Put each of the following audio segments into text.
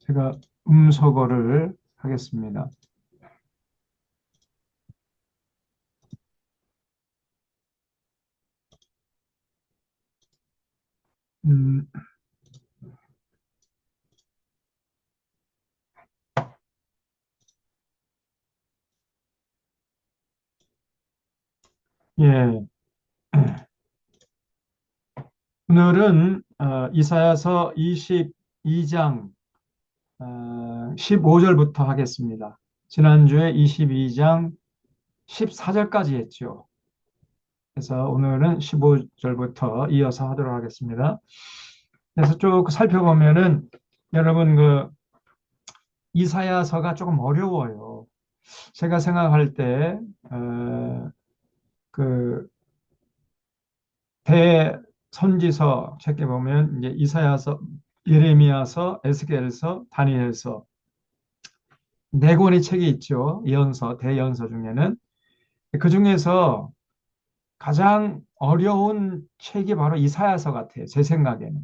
제가 음소거를 하겠습니다. 음, 예. 오늘은 이사야서 22장 15절부터 하겠습니다. 지난주에 22장 14절까지 했죠. 그래서 오늘은 15절부터 이어서 하도록 하겠습니다. 그래서 쭉 살펴보면은 여러분 이사야서가 조금 어려워요. 제가 생각할 때 그 대선지서 책에 보면 이제 이사야서, 예레미야서, 에스겔서, 다니엘서 네 권의 책이 있죠. 예언서, 대연서 중에는 그 중에서 가장 어려운 책이 바로 이사야서 같아요. 제 생각에는.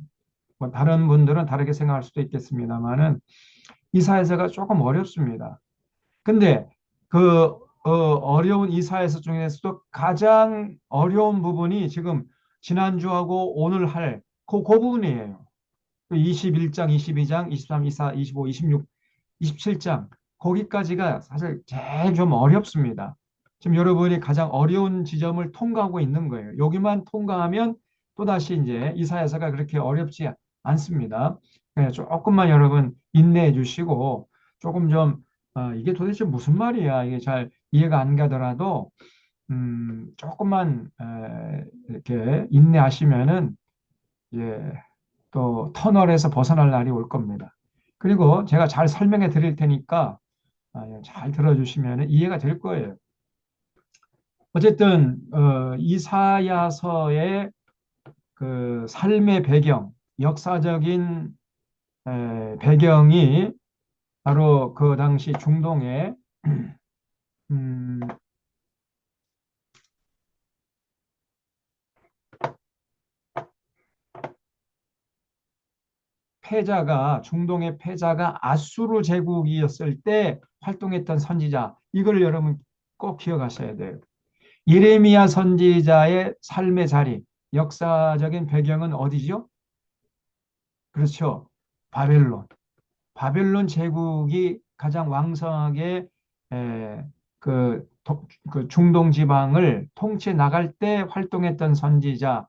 뭐 다른 분들은 다르게 생각할 수도 있겠습니다만은 이사야서가 조금 어렵습니다. 근데 그 어려운 이사야서 중에서도 가장 어려운 부분이 지금 지난주하고 오늘 그 부분이에요. 21장, 22장, 23, 24, 25, 26, 27장 거기까지가 사실 제일 좀 어렵습니다. 지금 여러분이 가장 어려운 지점을 통과하고 있는 거예요. 여기만 통과하면 또다시 이제 이사야서가 그렇게 어렵지 않습니다. 그냥 조금만 여러분 인내해 주시고 조금 좀 이게 도대체 무슨 말이야? 이게 잘 이해가 안 가더라도 조금만 이렇게 인내하시면은 예, 또 터널에서 벗어날 날이 올 겁니다. 그리고 제가 잘 설명해 드릴 테니까 잘 들어주시면 이해가 될 거예요. 어쨌든 이사야서의 그 삶의 배경, 역사적인 배경이 바로 그 당시 중동에 음, 중동의 패자가 아수르 제국이었을 때 활동했던 선지자, 이걸 여러분 꼭 기억하셔야 돼요. 예레미야 선지자의 삶의 자리, 역사적인 배경은 어디죠? 그렇죠. 바벨론. 바벨론 제국이 가장 왕성하게 에, 그 중동 지방을 통치해 나갈 때 활동했던 선지자.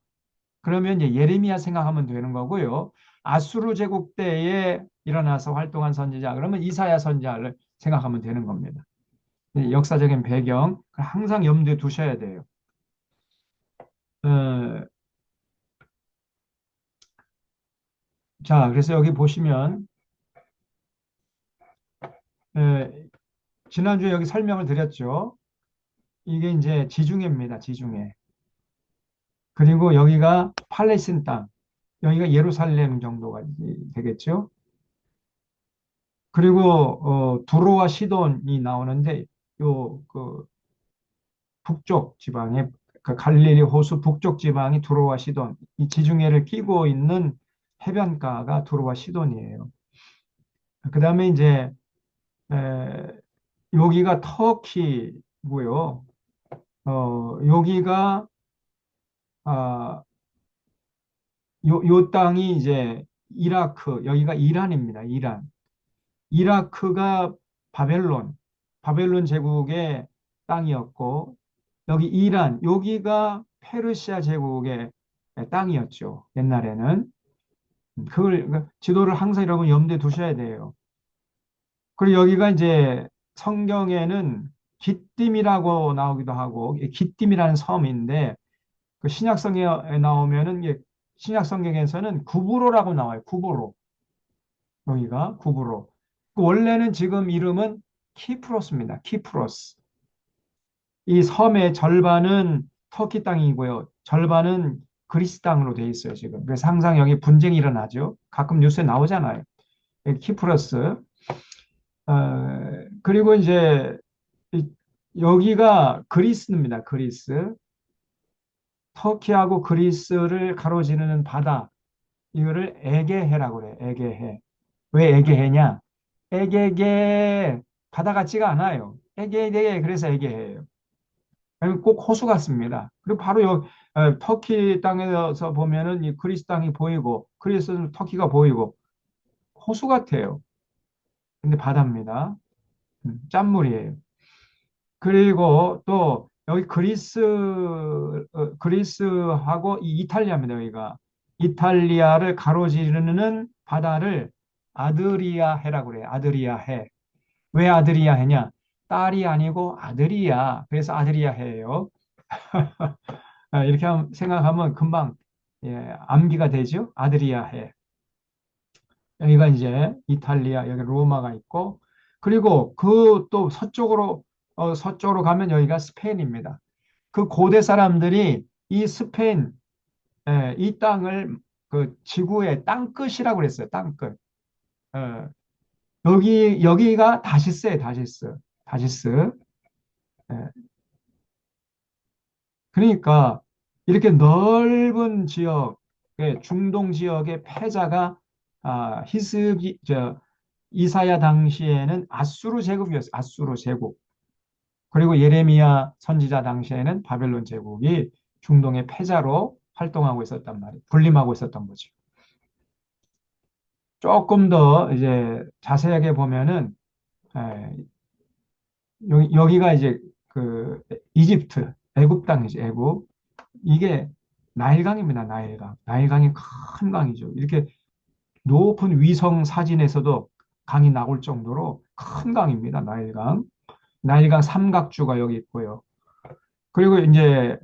그러면 이제 예레미야 생각하면 되는 거고요. 아수르 제국 때에 일어나서 활동한 선지자. 그러면 이사야 선지자를 생각하면 되는 겁니다. 역사적인 배경 항상 염두에 두셔야 돼요. 어, 자, 그래서 여기 보시면 에, 지난주에 여기 설명을 드렸죠. 이게 이제 지중해입니다. 지중해. 그리고 여기가 팔레스틴 땅, 여기가 예루살렘 정도가 되겠죠. 그리고 두로와 시돈이 나오는데 요 그 북쪽 지방에 그 갈릴리 호수 북쪽 지방이 두로와 시돈, 이 지중해를 끼고 있는 해변가가 두로와 시돈이에요. 그다음에 이제 에, 여기가 터키고요. 여기가 아, 요 땅이 이제 이라크, 여기가 이란입니다. 이란. 이라크가 바벨론 제국의 땅이었고, 여기 이란, 여기가 페르시아 제국의 땅이었죠. 옛날에는. 그러니까 지도를 항상 여러분 염두에 두셔야 돼요. 그리고 여기가 이제 성경에는 기띔이라고 나오기도 하고, 기띔이라는 섬인데, 그 신약성경에 나오면은 신약성경에서는 구브로라고 나와요. 구브로. 여기가 구브로. 그 원래는 지금 이름은 키프로스입니다. 키프로스. 이 섬의 절반은 터키 땅이고요. 절반은 그리스 땅으로 돼 있어요, 지금. 그래서 항상 여기 분쟁이 일어나죠. 가끔 뉴스에 나오잖아요. 키프로스. 그리고 이제 여기가 그리스입니다. 그리스. 터키하고 그리스를 가로지르는 바다. 이거를 에게해라고 그래요. 에게해. 왜 에게해냐? 에게게 바다 같지가 않아요. 에게게 그래서 에게해예요. 꼭 호수 같습니다. 그리고 바로 터키 땅에서 보면은 이 그리스 땅이 보이고 그리스는 터키가 보이고 호수 같아요. 근데 바다입니다. 짠물이에요. 그리고 또 여기 그리스하고 이 이탈리아입니다. 여기가 이탈리아를 가로지르는 바다를 아드리아해라고 그래요. 아드리아해. 왜 아드리아해냐? 딸이 아니고 아들이야. 그래서 아드리아해예요. 이렇게 생각하면 금방 암기가 되죠. 아드리아해. 여기가 이제 이탈리아, 여기 로마가 있고, 그리고 그 또 서쪽으로 가면 여기가 스페인입니다. 그 고대 사람들이 이 스페인, 이 땅을 그 지구의 땅끝이라고 그랬어요. 땅끝. 어, 여기가 다시스예요. 다시스. 다시스. 예, 그러니까 이렇게 넓은 지역, 중동 지역의 패자가 이사야 당시에는 아수르 제국이었어요. 아수르 제국. 그리고 예레미야 선지자 당시에는 바벨론 제국이 중동의 패자로 활동하고 있었단 말이에요. 군림하고 있었던 거죠. 조금 더 이제 자세하게 보면은 에, 여기가 이제 그 이집트, 애굽 땅이죠. 애굽. 이게 나일강입니다. 나일강. 나일강이 큰 강이죠. 이렇게 높은 위성 사진에서도 강이 나올 정도로 큰 강입니다. 나일강. 나일강 삼각주가 여기 있고요. 그리고 이제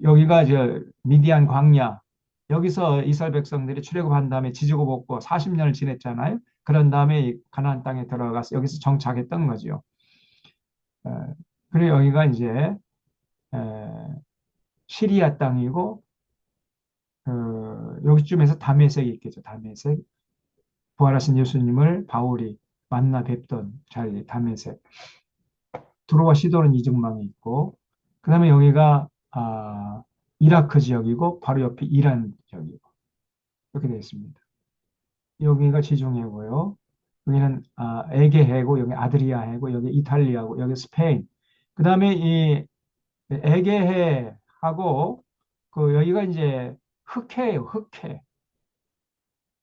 여기가 이제 미디안 광야. 여기서 이스라엘 백성들이 출애굽한 다음에 지지고 볶고 40년을 지냈잖아요. 그런 다음에 이 가나안 땅에 들어가서 여기서 정착했던 거죠. 에, 그리고 여기가 이제 에, 시리아 땅이고 여기쯤에서 다메섹이 있겠죠. 다메섹. 부활하신 예수님을 바울이 만나 뵙던 자리 다메섹. 두로와 시도는 이중망이 있고 그다음에 여기가 이라크 지역이고 바로 옆이 이란 지역이고 이렇게 되어 있습니다. 여기가 지중해고요. 여기는 에게해고 여기 아드리아해고 여기 이탈리아고 여기 스페인. 그다음에 이 에게해하고 그 여기가 이제 흑해예요. 흑해.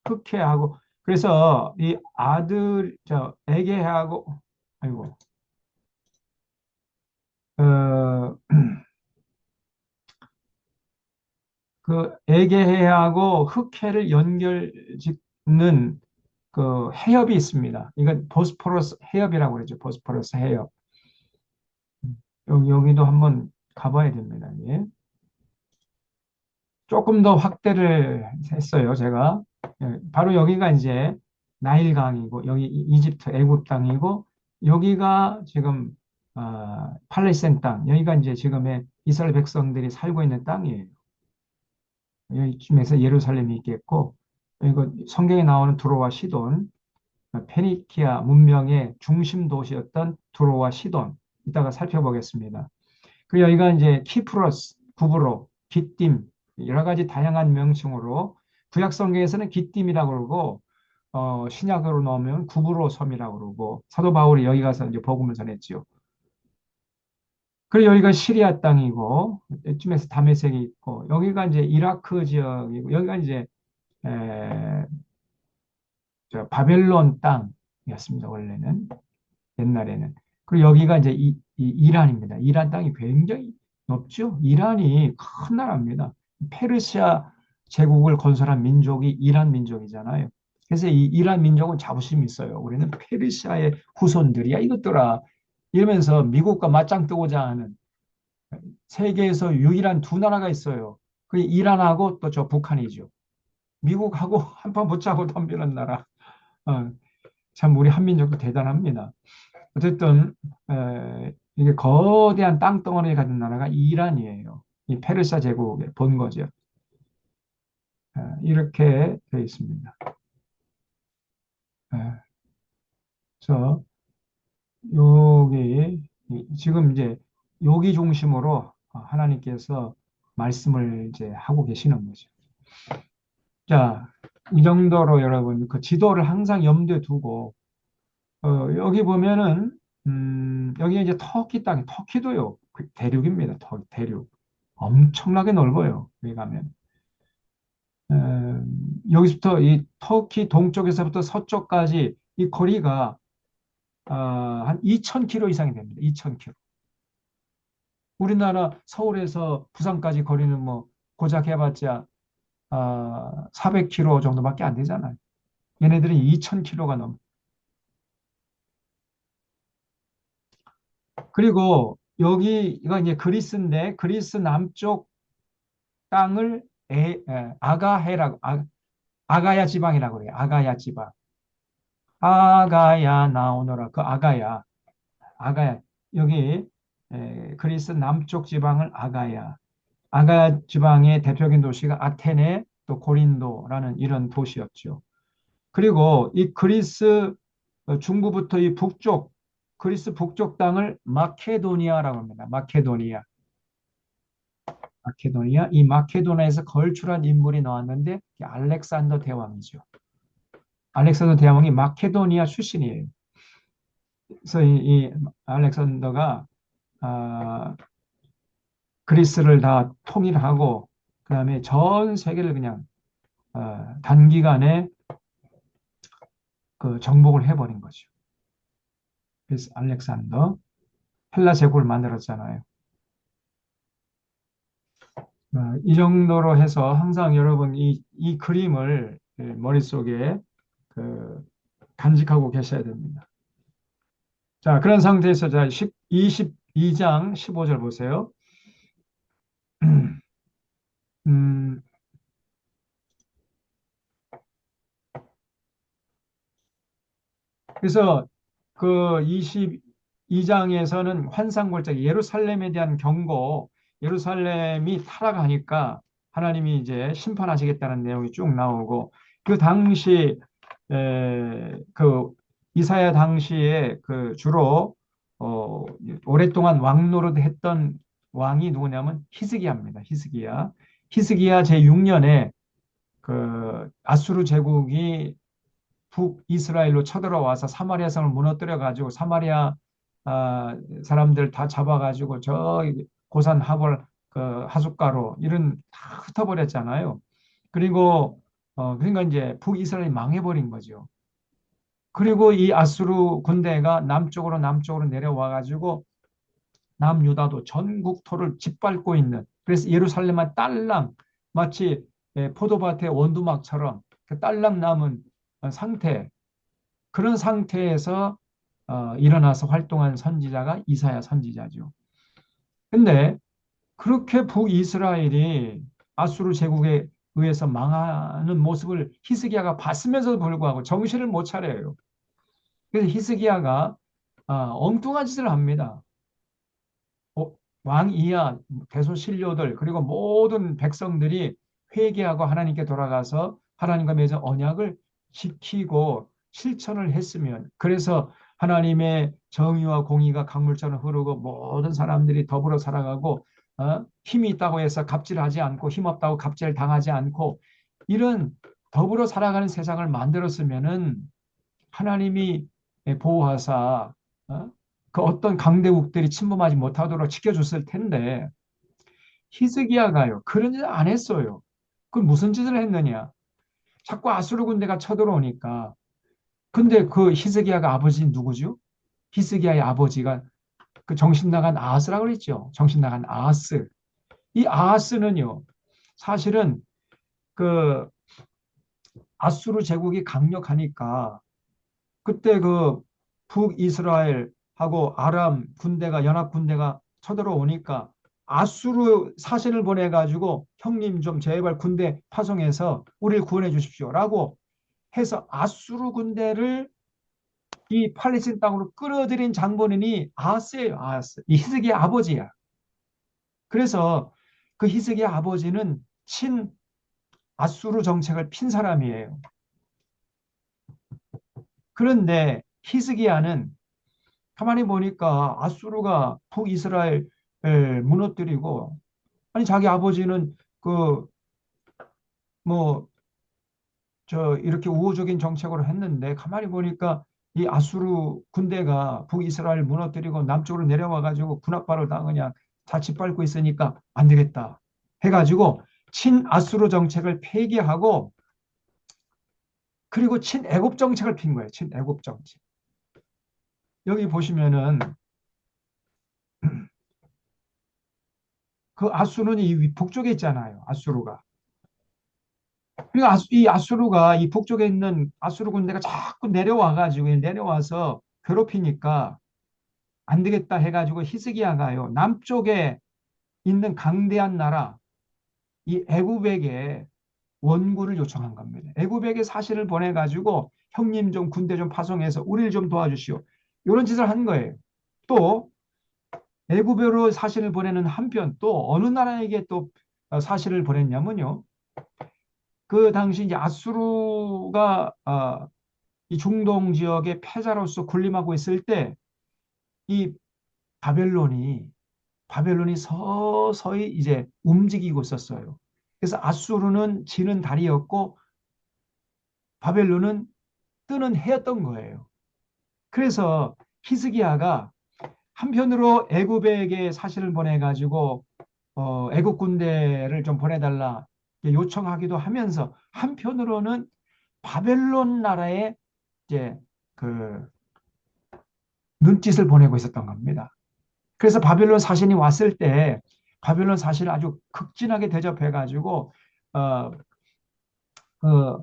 흑해하고 그래서 이 에게해하고 아이고 어, 그 에게해하고 흑해를 연결짓는 그 해협이 있습니다. 이건 보스포러스 해협이라고 그러죠. 보스포러스 해협. 여기도 한번 가봐야 됩니다. 예. 조금 더 확대를 했어요. 제가. 바로 여기가 이제 나일강이고 여기 이집트 애굽 땅이고 여기가 지금 팔레스타인 땅. 여기가 이제 지금의 이스라엘 백성들이 살고 있는 땅이에요. 여기쯤에서 예루살렘이 있겠고 이거 성경에 나오는 두로와 시돈 페니키아 문명의 중심 도시였던 두로와 시돈 이따가 살펴보겠습니다. 그리고 여기가 이제 키프로스, 구브로, 기띔 여러 가지 다양한 명칭으로 구약 성경에서는 기띔이라고 그러고 신약으로 넣으면 구브로 섬이라고 그러고 사도 바울이 여기 가서 이제 복음을 전했지요. 그리고 여기가 시리아 땅이고 이쯤에서 다메섹이 있고 여기가 이제 이라크 지역이고 여기가 이제 에, 바벨론 땅이었습니다. 원래는 옛날에는. 그리고 여기가 이제 이란입니다. 이란 땅이 굉장히 높죠. 이란이 큰 나라입니다. 페르시아 제국을 건설한 민족이 이란 민족이잖아요. 그래서 이 이란 민족은 자부심이 있어요. 우리는 페르시아의 후손들이야 이것들아 이러면서 미국과 맞짱 뜨고자 하는 세계에서 유일한 두 나라가 있어요. 그 이란하고 또 저 북한이죠. 미국하고 한판 붙자고 덤비는 나라. 어, 참 우리 한민족도 대단합니다. 어쨌든 이게 거대한 땅덩어리를 가진 나라가 이란이에요. 이 페르시아 제국의 본거죠. 이렇게 되어 있습니다. 에, 그래서 여기 지금 이제 여기 중심으로 하나님께서 말씀을 이제 하고 계시는 거죠. 자, 이 정도로 여러분 그 지도를 항상 염두에 두고 여기 보면은 여기 이제 터키 땅, 터키도요 그 대륙입니다. 대륙 엄청나게 넓어요. 여기 가면 여기서부터 이 터키 동쪽에서부터 서쪽까지 이 거리가 한 2,000km 이상이 됩니다. 2,000km. 우리나라 서울에서 부산까지 거리는 뭐 고작 해봤자 400km 정도밖에 안 되잖아요. 얘네들은 2,000km가 넘. 그리고 여기가 이제 그리스인데 그리스 남쪽 땅을 아가해라고 아가야 지방이라고 그래요. 아가야 지방. 아가야 나오너라. 그 아가야 여기 그리스 남쪽 지방을 아가야 지방의 대표적인 도시가 아테네 또 고린도라는 이런 도시였죠. 그리고 이 그리스 중부부터 이 북쪽 그리스 북쪽 땅을 마케도니아라고 합니다. 마케도니아. 이 마케도니아에서 걸출한 인물이 나왔는데 알렉산더 대왕이죠. 알렉산더 대왕이 마케도니아 출신이에요. 그래서 이 알렉산더가 아, 그리스를 다 통일하고 그다음에 전 세계를 그냥 단기간에 그 정복을 해버린 거죠. 그래서 알렉산더 헬라 제국을 만들었잖아요. 이 정도로 해서 항상 여러분 이 그림을 머릿속에 그 간직하고 계셔야 됩니다. 자, 그런 상태에서 자, 22장 15절 보세요. 음, 그래서 그 22장에서는 환상골짜기 예루살렘에 대한 경고, 예루살렘이 타락하니까 하나님이 이제 심판하시겠다는 내용이 쭉 나오고 그 당시 그 이사야 당시에 그 주로 오랫동안 왕노릇 했던 왕이 누구냐면 히스기야입니다. 히스기야 제6년에 그 아수르 제국이 북이스라엘로 쳐들어와서 사마리아 성을 무너뜨려 가지고 사마리아 사람들 다 잡아가지고 저 고산 하볼 그 하숫가로 이런 다 흩어버렸잖아요. 그리고 그러니까 이제 북이스라엘이 망해버린 거죠. 그리고 이 아수르 군대가 남쪽으로 내려와 가지고 남유다도 전국토를 짓밟고 있는 그래서 예루살렘만 딸랑 마치 포도밭의 원두막처럼 그 딸랑 남은 상태 그런 상태에서 일어나서 활동한 선지자가 이사야 선지자죠. 근데 그렇게 북이스라엘이 아수르 제국에 의해서 망하는 모습을 히스기야가 봤으면서도 불구하고 정신을 못 차려요. 그래서 히스기야가 엉뚱한 짓을 합니다. 어, 왕 이하 대소신료들 그리고 모든 백성들이 회개하고 하나님께 돌아가서 하나님과 맺은 언약을 지키고 실천을 했으면 그래서 하나님의 정의와 공의가 강물처럼 흐르고 모든 사람들이 더불어 살아가고 힘이 있다고 해서 갑질하지 않고 힘없다고 갑질 당하지 않고 이런 더불어 살아가는 세상을 만들었으면은 하나님이 보호하사 그 어떤 강대국들이 침범하지 못하도록 지켜줬을 텐데 히스기야가요 그런 짓 안 했어요. 그 무슨 짓을 했느냐? 자꾸 아수르 군대가 쳐들어오니까 근데 그 히스기야가 아버지 누구죠? 히스기야의 아버지가 그 정신 나간 아하스라고 그랬죠. 정신 나간 아하스. 이 아하스는요 사실은 그 아수르 제국이 강력하니까 그때 그 북이스라엘하고 아람 군대가 연합 군대가 쳐들어오니까 아수르 사신을 보내가지고 형님 좀 제발 군대 파송해서 우리를 구원해 주십시오라고 해서 아수르 군대를 이 팔레스틴 땅으로 끌어들인 장본인이 아하스예요. 아하스. 이 히스기야 아버지야. 그래서 그 히스기야 아버지는 친 아수르 정책을 핀 사람이에요. 그런데 히스기야는 가만히 보니까 아수르가 북이스라엘 무너뜨리고 아니 자기 아버지는 그 뭐 이렇게 우호적인 정책으로 했는데 가만히 보니까 이 아수르 군대가 북이스라엘 무너뜨리고 남쪽으로 내려와 가지고 군합발을 다 그냥 다 짓밟고 있으니까 안 되겠다 해가지고 친아수르 정책을 폐기하고 그리고 친애굽 정책을 핀 거예요. 친애굽 정책. 여기 보시면은 그 아수르는 이 북쪽에 있잖아요. 아수르가. 그러니까 이 아수르가 이 북쪽에 있는 아수르 군대가 자꾸 내려와 가지고 내려와서 괴롭히니까 안 되겠다 해가지고 히스기야가요. 남쪽에 있는 강대한 나라 이 애굽에게 원군을 요청한 겁니다. 애굽에게 사신을 보내가지고 형님 좀 군대 좀 파송해서 우리를 좀 도와주시오. 이런 짓을 한 거예요. 또 애굽으로 사신을 보내는 한편 또 어느 나라에게 또 사신을 보냈냐면요. 그 당시 이제 아수르가 이 중동 지역의 패자로서 군림하고 있을 때 이 바벨론이 서서히 이제 움직이고 있었어요. 그래서 아수르는 지는 달이었고 바벨론은 뜨는 해였던 거예요. 그래서 히스기야가 한편으로 애굽에게 사신을 보내가지고 애국 군대를 좀 보내달라 요청하기도 하면서 한편으로는 바벨론 나라에 이제 그 눈짓을 보내고 있었던 겁니다. 그래서 바벨론 사신이 왔을 때 바벨론 사신을 아주 극진하게 대접해가지고 어, 그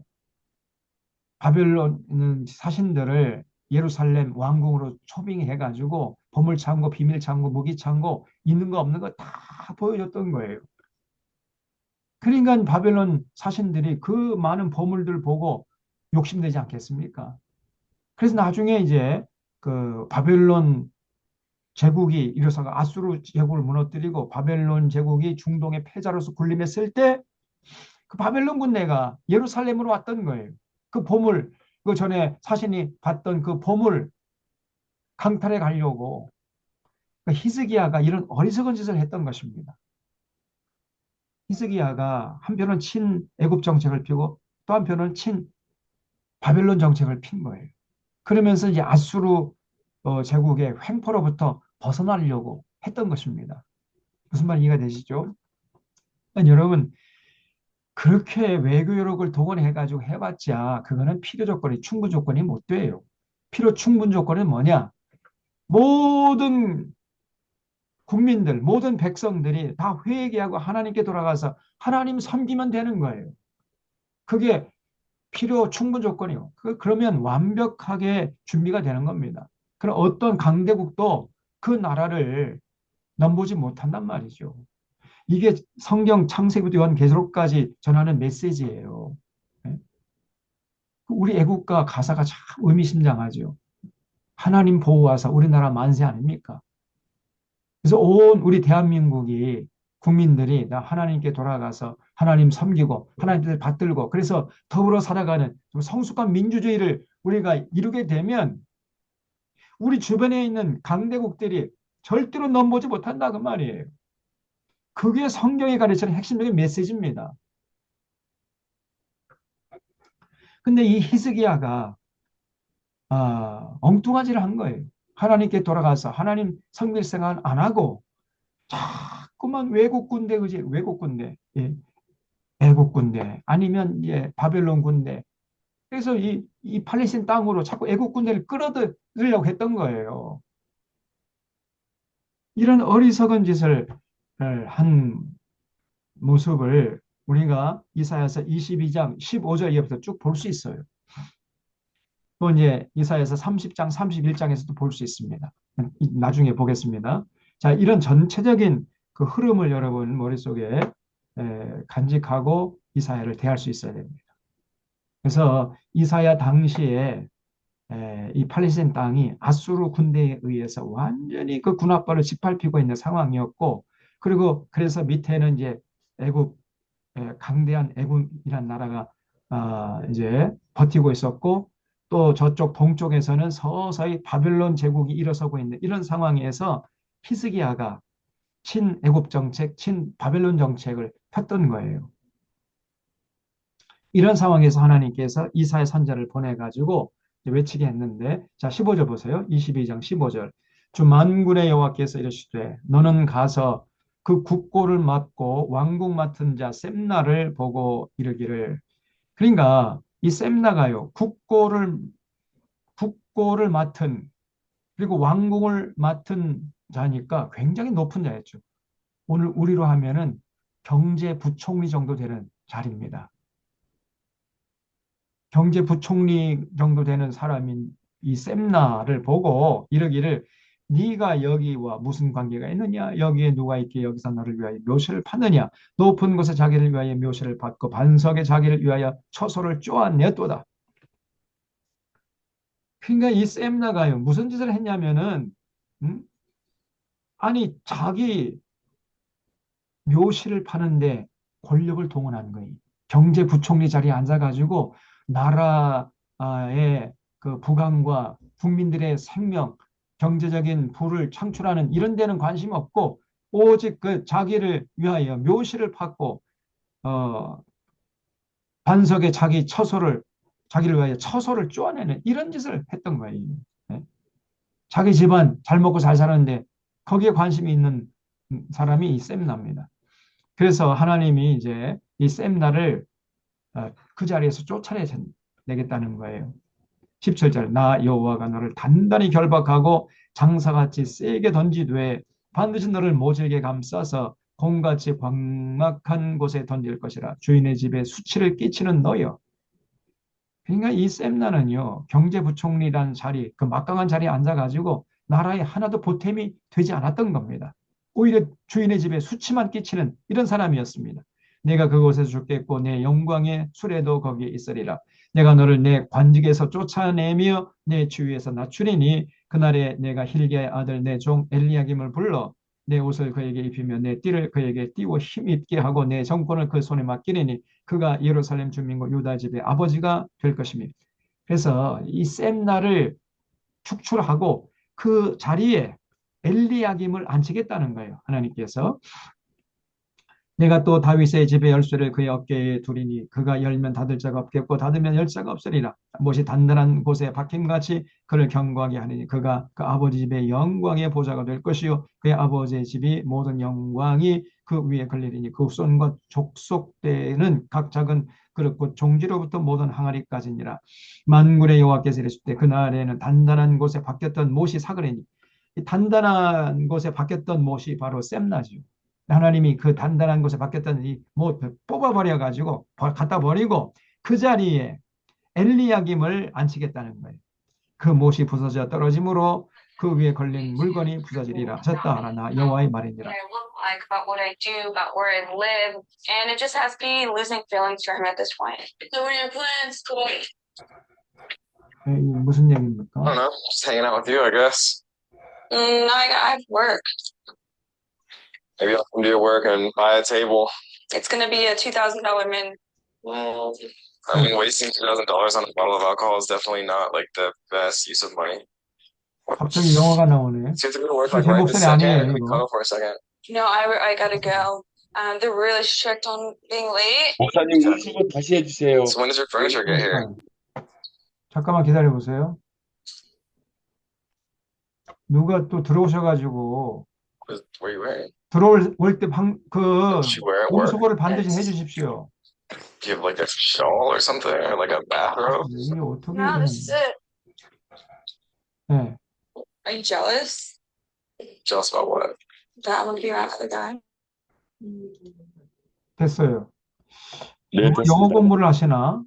바벨론 사신들을 예루살렘 왕궁으로 초빙해가지고 보물창고, 비밀창고, 무기창고 있는 거 없는 거 다 보여줬던 거예요. 그러니까 바벨론 사신들이 그 많은 보물들 보고 욕심내지 않겠습니까? 그래서 나중에 이제 그 바벨론 제국이 일어서가 아수르 제국을 무너뜨리고 바벨론 제국이 중동의 패자로서 군림했을 때 그 바벨론 군대가 예루살렘으로 왔던 거예요. 그 보물, 그 전에 사신이 봤던 그 보물 강탈해 가려고 그 히스기야가 이런 어리석은 짓을 했던 것입니다. 히스기야가 한편은 친애굽 정책을 피고 또 한편은 친 바벨론 정책을 핀 거예요. 그러면서 이제 아수르 제국의 횡포로부터 벗어나려고 했던 것입니다. 무슨 말 이해가 되시죠? 그러니까 여러분 그렇게 외교 여력을 동원해가지고 해봤자 그거는 필요 조건이 충분 조건이 못 돼요. 필요 충분 조건은 뭐냐? 모든 국민들, 모든 백성들이 다 회개하고 하나님께 돌아가서 하나님 섬기면 되는 거예요. 그게 필요 충분 조건이요. 그러면 완벽하게 준비가 되는 겁니다. 그럼 어떤 강대국도 그 나라를 넘보지 못한단 말이죠. 이게 성경 창세기부터 요한계시록까지 전하는 메시지예요. 네? 우리 애국가 가사가 참 의미심장하죠. 하나님 보호하사 우리나라 만세 아닙니까? 그래서 온 우리 대한민국이 국민들이 나 하나님께 돌아가서 하나님 섬기고 하나님을 받들고 그래서 더불어 살아가는 성숙한 민주주의를 우리가 이루게 되면 우리 주변에 있는 강대국들이 절대로 넘보지 못한다 그 말이에요. 그게 성경이 가르치는 핵심적인 메시지입니다. 근데 이 히스기야가 엉뚱하지를 한 거예요. 하나님께 돌아가서 하나님 성밀 생활 안 하고 자꾸만 외국 군대 그지 외국 군대 예. 애국 군대 아니면 예, 바벨론 군대 그래서 이 팔레스틴 땅으로 자꾸 애국 군대를 끌어들이려고 했던 거예요. 이런 어리석은 짓을 한 모습을 우리가 이사야서 22장 15절 이하부터 쭉 볼 수 있어요. 또 이제 이사야서 30장 31장에서도 볼 수 있습니다. 나중에 보겠습니다. 자, 이런 전체적인 그 흐름을 여러분 머릿속에 간직하고 이사야를 대할 수 있어야 됩니다. 그래서 이사야 당시에 이 팔레스타인 땅이 아수르 군대에 의해서 완전히 그 군합발을 짓밟히고 있는 상황이었고, 그리고 그래서 밑에는 이제 애굽 강대한 애굽이라는 나라가 이제 버티고 있었고, 또 저쪽 동쪽에서는 서서히 바벨론 제국이 일어서고 있는 이런 상황에서 히스기야가 친애굽 정책, 친바벨론 정책을 폈던 거예요. 이런 상황에서 하나님께서 이사야 선지자를 보내가지고 외치게 했는데, 자, 15절 보세요. 22장 15절. 주 만군의 여호와께서 이르시되 너는 가서 그 국고를 맡고 왕궁 맡은 자 셈나를 보고 이르기를. 그러니까 이 셈나가요, 국고를 맡은, 그리고 왕궁을 맡은 자니까 굉장히 높은 자였죠. 오늘 우리로 하면은 경제부총리 정도 되는 자리입니다. 경제부총리 정도 되는 사람인 이 셈나를 보고 이르기를, 네가 여기와 무슨 관계가 있느냐? 여기에 누가 있기에 여기서 너를 위하여 묘실을 파느냐? 높은 곳에 자기를 위하여 묘실을 받고 반석에 자기를 위하여 처소를 쪼아냈도다. 그러니까 이 셈나가요, 무슨 짓을 했냐면은, 음? 아니 자기 묘실을 파는데 권력을 동원한 거예요. 경제부총리 자리에 앉아가지고 나라의 그 부강과 국민들의 생명, 경제적인 부를 창출하는 이런 데는 관심 없고, 오직 그 자기를 위하여 묘실을 팠고, 어, 반석에 자기를 위하여 처소를 쪼아내는 이런 짓을 했던 거예요. 네? 자기 집안 잘 먹고 잘 사는데 거기에 관심이 있는 사람이 이 셈나입니다. 그래서 하나님이 이제 이 셈나를 그 자리에서 쫓아내겠다는 거예요. 17절, 나 여호와가 너를 단단히 결박하고 장사같이 세게 던지되 반드시 너를 모질게 감싸서 곰같이 광막한 곳에 던질 것이라. 주인의 집에 수치를 끼치는 너여. 그러니까 이 셈나는요, 경제부총리란 자리, 그 막강한 자리에 앉아가지고 나라에 하나도 보탬이 되지 않았던 겁니다. 오히려 주인의 집에 수치만 끼치는 이런 사람이었습니다. 내가 그곳에서 죽겠고 내 영광의 수레도 거기에 있으리라. 내가 너를 내 관직에서 쫓아내며 내 주위에서 낮추리니 그날에 내가 힐기야의 아들 내 종 엘리야김을 불러 내 옷을 그에게 입히며 내 띠를 그에게 띠고 힘있게 하고 내 정권을 그 손에 맡기리니 그가 예루살렘 주민과 유다 집의 아버지가 될 것입니다. 그래서 이 셈나를 축출하고 그 자리에 엘리야김을 앉히겠다는 거예요. 하나님께서. 내가 또 다윗의 집의 열쇠를 그의 어깨에 두리니 그가 열면 닫을 자가 없겠고 닫으면 열 자가 없으리라. 못이 단단한 곳에 박힘같이 그를 견고하게 하리니 그가 그 아버지 집의 영광의 보좌가 될 것이요 그의 아버지의 집이 모든 영광이 그 위에 걸리리니 그 후손과 족속되는 각 작은 그릇고 종지로부터 모든 항아리까지니라. 만군의 여호와께서 이르실 때 그날에는 단단한 곳에 박혔던 못이 사그리니, 이 단단한 곳에 박혔던 못이 바로 셈나지요. 하나님이 그 단단한 곳에 박혔던 이못 뽑아버려 가지고 갖다 버리고 그 자리에 엘리야김을 앉히겠다는 거예요. 그 못이 부서져 떨어짐으로 그 위에 걸린 물건이 부서지리라 하셨다 하라. 나 여호와의 말이니라. Like about what I do, about where I live, and it just has me losing feelings for him at this point. So what are your plans today? 무슨 얘기입니까? I don't know, just hanging out with you, I guess. I have work. Maybe I'll come to your work and buy a table. It's gonna be a $2,000 min. Well, I mean, wasting $2,000 on a bottle of alcohol is definitely not like the best use of money. 갑자기 영어가 나오네. So you have to go to work 제 like right this 목소리 아니에요, second. Can we 이거. cuddle for a second? No, I gotta go. They're really strict on being late. 목사님 유튜브 다시 해주세요. So when does your furniture get here? 잠깐만 기다려 보세요. 누가 또 들어오셔가지고 What are you wearing? 들어올 때 그 What you wear at work? 몸수거를 반드시 해주십시오. Do you have like a shawl or something, or like a bathrobe? 이게 어떻게 No, this is it. 네. Are you jealous Jealous about what? that I'm gonna be around other guy? 됐어요. 네, 영어 됐습니다. 공부를 하시나?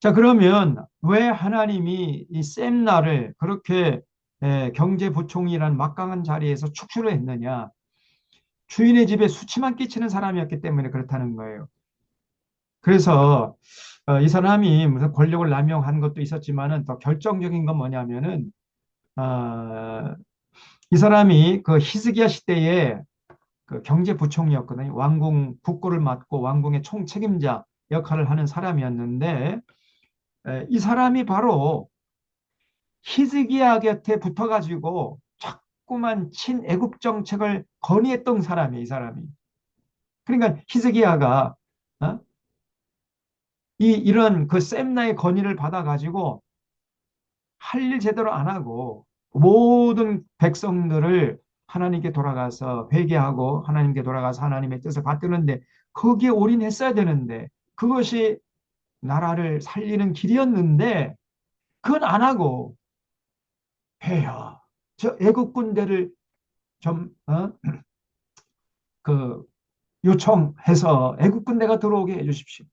자, 그러면 왜 하나님이 이 셈나를 그렇게 경제부총리라는 막강한 자리에서 축출을 했느냐? 주인의 집에 수치만 끼치는 사람이었기 때문에 그렇다는 거예요. 그래서 이 사람이 무슨 권력을 남용한 것도 있었지만은 더 결정적인 건 뭐냐면은 이 사람이 그 히스기야 시대에 그 경제부총리였거든요. 왕궁 국고를 맡고 왕궁의 총책임자 역할을 하는 사람이었는데, 이 사람이 바로 히스기야 곁에 붙어가지고 자꾸만 친애국 정책을 건의했던 사람이에요, 이 사람이. 그러니까 히스기야가 이런 그 셈나의 건의를 받아가지고 할 일 제대로 안 하고 모든 백성들을 하나님께 돌아가서 회개하고 하나님께 돌아가서 하나님의 뜻을 받드는데 거기에 올인했어야 되는데 그것이 나라를 살리는 길이었는데 그건 안 하고 해야 저 애국 군대를 좀 그 요청해서 애국 군대가 들어오게 해주십시오.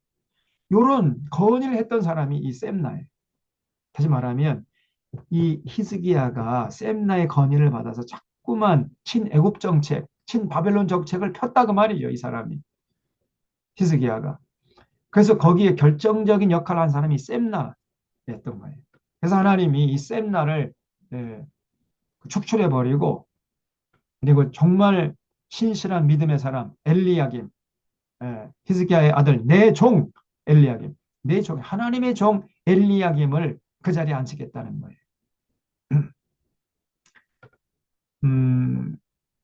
이런 건의를 했던 사람이 이 셈나예요. 다시 말하면 이 히스기야가 셈나의 건의를 받아서 자꾸만 친애국 정책, 친바벨론 정책을 폈다 그 말이죠. 이 사람이 히스기야가. 그래서 거기에 결정적인 역할을 한 사람이 셈나였던 거예요. 그래서 하나님이 이 셈나를 축출해 버리고 그리고 정말 신실한 믿음의 사람 엘리야김, 히스기야의 아들 내 종 엘리야김, 내 종 하나님의 종 엘리야김을 그 자리에 앉히겠다는 거예요.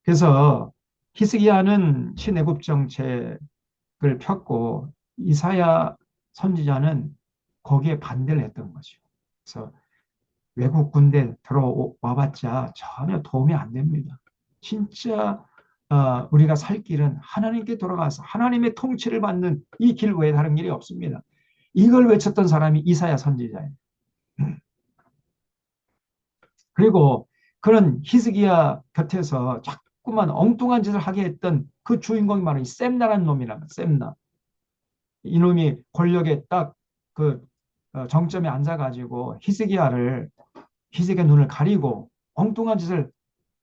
그래서 히스기야는 친애국 정책을 폈고 이사야 선지자는 거기에 반대를 했던 거죠. 그래서 외국 군대 들어와봤자 전혀 도움이 안 됩니다. 진짜 우리가 살 길은 하나님께 돌아가서 하나님의 통치를 받는 이 길 외에 다른 길이 없습니다. 이걸 외쳤던 사람이 이사야 선지자예요. 그리고 그런 히스기야 곁에서 자꾸만 엉뚱한 짓을 하게 했던 그 주인공이 바로 이 셈나라는 놈이란 셈나. 이놈이 권력에 딱 그 정점에 앉아가지고 히스기야 눈을 가리고 엉뚱한 짓을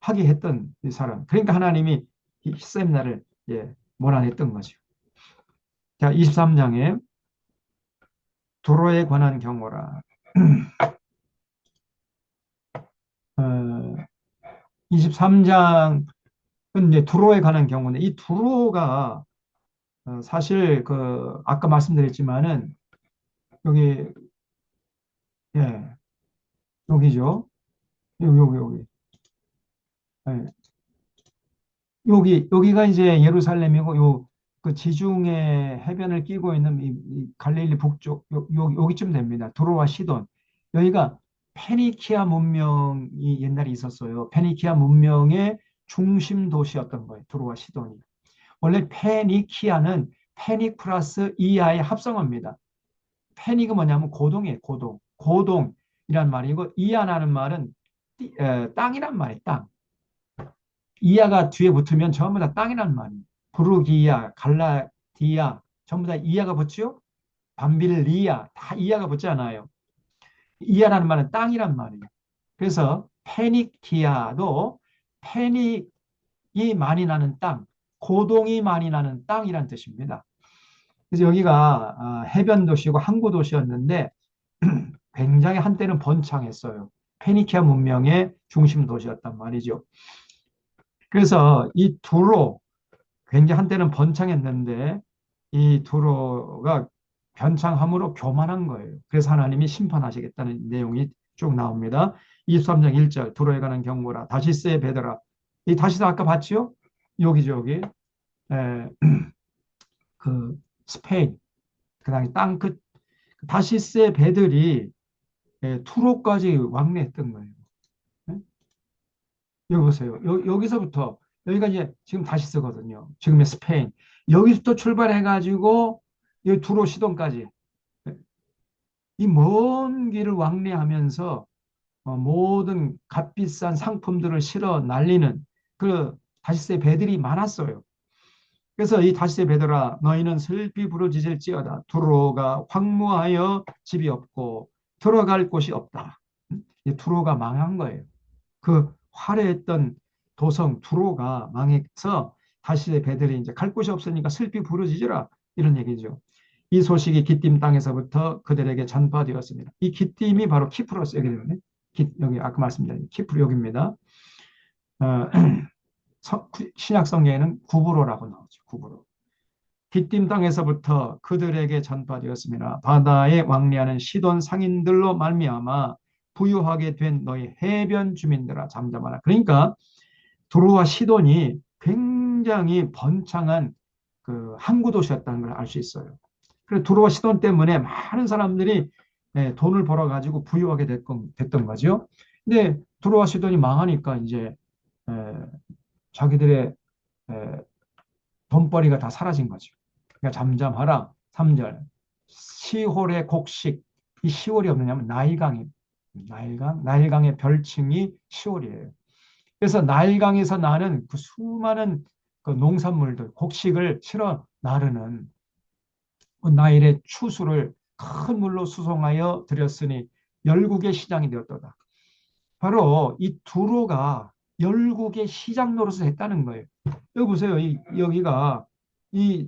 하게 했던 이 사람. 그러니까 하나님이 이 셈나를 몰아냈던 거죠. 자, 23장에 도로에 관한 경고라. 23장은 이제 두로에 관한 경우인데 이 두로가 사실 그 아까 말씀드렸지만은 여기 여기죠. 여기. 여기가 이제 예루살렘이고 그 지중해 해변을 끼고 있는 이 갈릴리 북쪽 여기쯤 됩니다. 두로와 시돈. 여기가 페니키아 문명이 옛날에 있었어요. 페니키아 문명의 중심 도시였던 거예요. 두로와 시돈이. 원래 페니키아는 페닉 플러스 이하의 합성어입니다. 페닉은 뭐냐면 고동이에요. 고동이란 말이고 이하라는 말은 땅이란 말이에요. 땅. 이하가 뒤에 붙으면 전부 다 땅이란 말이에요. 부르기야, 갈라디아 전부 다 이하가 붙죠. 밤빌리아 다 이하가 붙잖아요. 이하라는 말은 땅이란 말이에요. 그래서 페니키아도 페닉이 많이 나는 땅, 고동이 많이 나는 땅이란 뜻입니다. 그래서 여기가 해변 도시고 항구 도시였는데 굉장히 한때는 번창했어요. 페니키아 문명의 중심 도시였단 말이죠. 그래서 이 두로 굉장히 한때는 번창했는데 이 두로가 변창함으로 교만한 거예요. 그래서 하나님이 심판하시겠다는 내용이 쭉 나옵니다. 23장 1절 두로에 관한 경고라 다시스의 베드라. 이 다시스 아까 봤죠? 여기죠 여기. 그 스페인 그다음에 땅 끝 다시스의 배들이 투로까지 왕래했던 거예요. 여기 보세요. 여기서부터 여기가 이제 지금 다시스거든요. 지금의 스페인. 여기서부터 출발해가지고 여기 두로 시돈까지 이 먼 길을 왕래하면서 모든 값비싼 상품들을 실어 날리는 그 다시스의 배들이 많았어요. 그래서 이 다시스의 배들아 너희는 슬피 부르짖을지어다. 두로가 황무하여 집이 없고 들어갈 곳이 없다. 이 두로가 망한 거예요. 그 화려했던 도성 두로가 망해서 다시스의 배들이 이제 갈 곳이 없으니까 슬피 부르짖으라 이런 얘기죠. 이 소식이 기띔 땅에서부터 그들에게 전파되었습니다. 이 기띔이 바로 키프로스 여기 되네. 여기 아까 말씀드린 키프로 여기입니다. 신약 성경에는 구브로라고 나오죠. 구브로. 기띔 땅에서부터 그들에게 전파되었습니다. 바다에 왕래하는 시돈 상인들로 말미암아 부유하게 된 너희 해변 주민들아 잠잠하라. 그러니까 두로와 시돈이 굉장히 번창한 그 항구 도시였다는 걸 알 수 있어요. 그래서 두로와 시돈 때문에 많은 사람들이 돈을 벌어 가지고 부유하게 됐던 거죠. 근데 두로와 시돈이 망하니까 이제 자기들의 돈벌이가 다 사라진 거죠. 그러니까 잠잠하라. 3절. 시홀의 곡식. 이 시홀이 없느냐면 나일강의 별칭이 시홀이에요. 그래서 나일강에서 나는 그 수많은 그 농산물들, 곡식을 실어 나르는 그 나일의 추수를 큰 물로 수송하여 들였으니 열국의 시장이 되었도다. 바로 이 두로가 열국의 시장 노릇을 했다는 거예요. 여기 보세요. 여기가 이,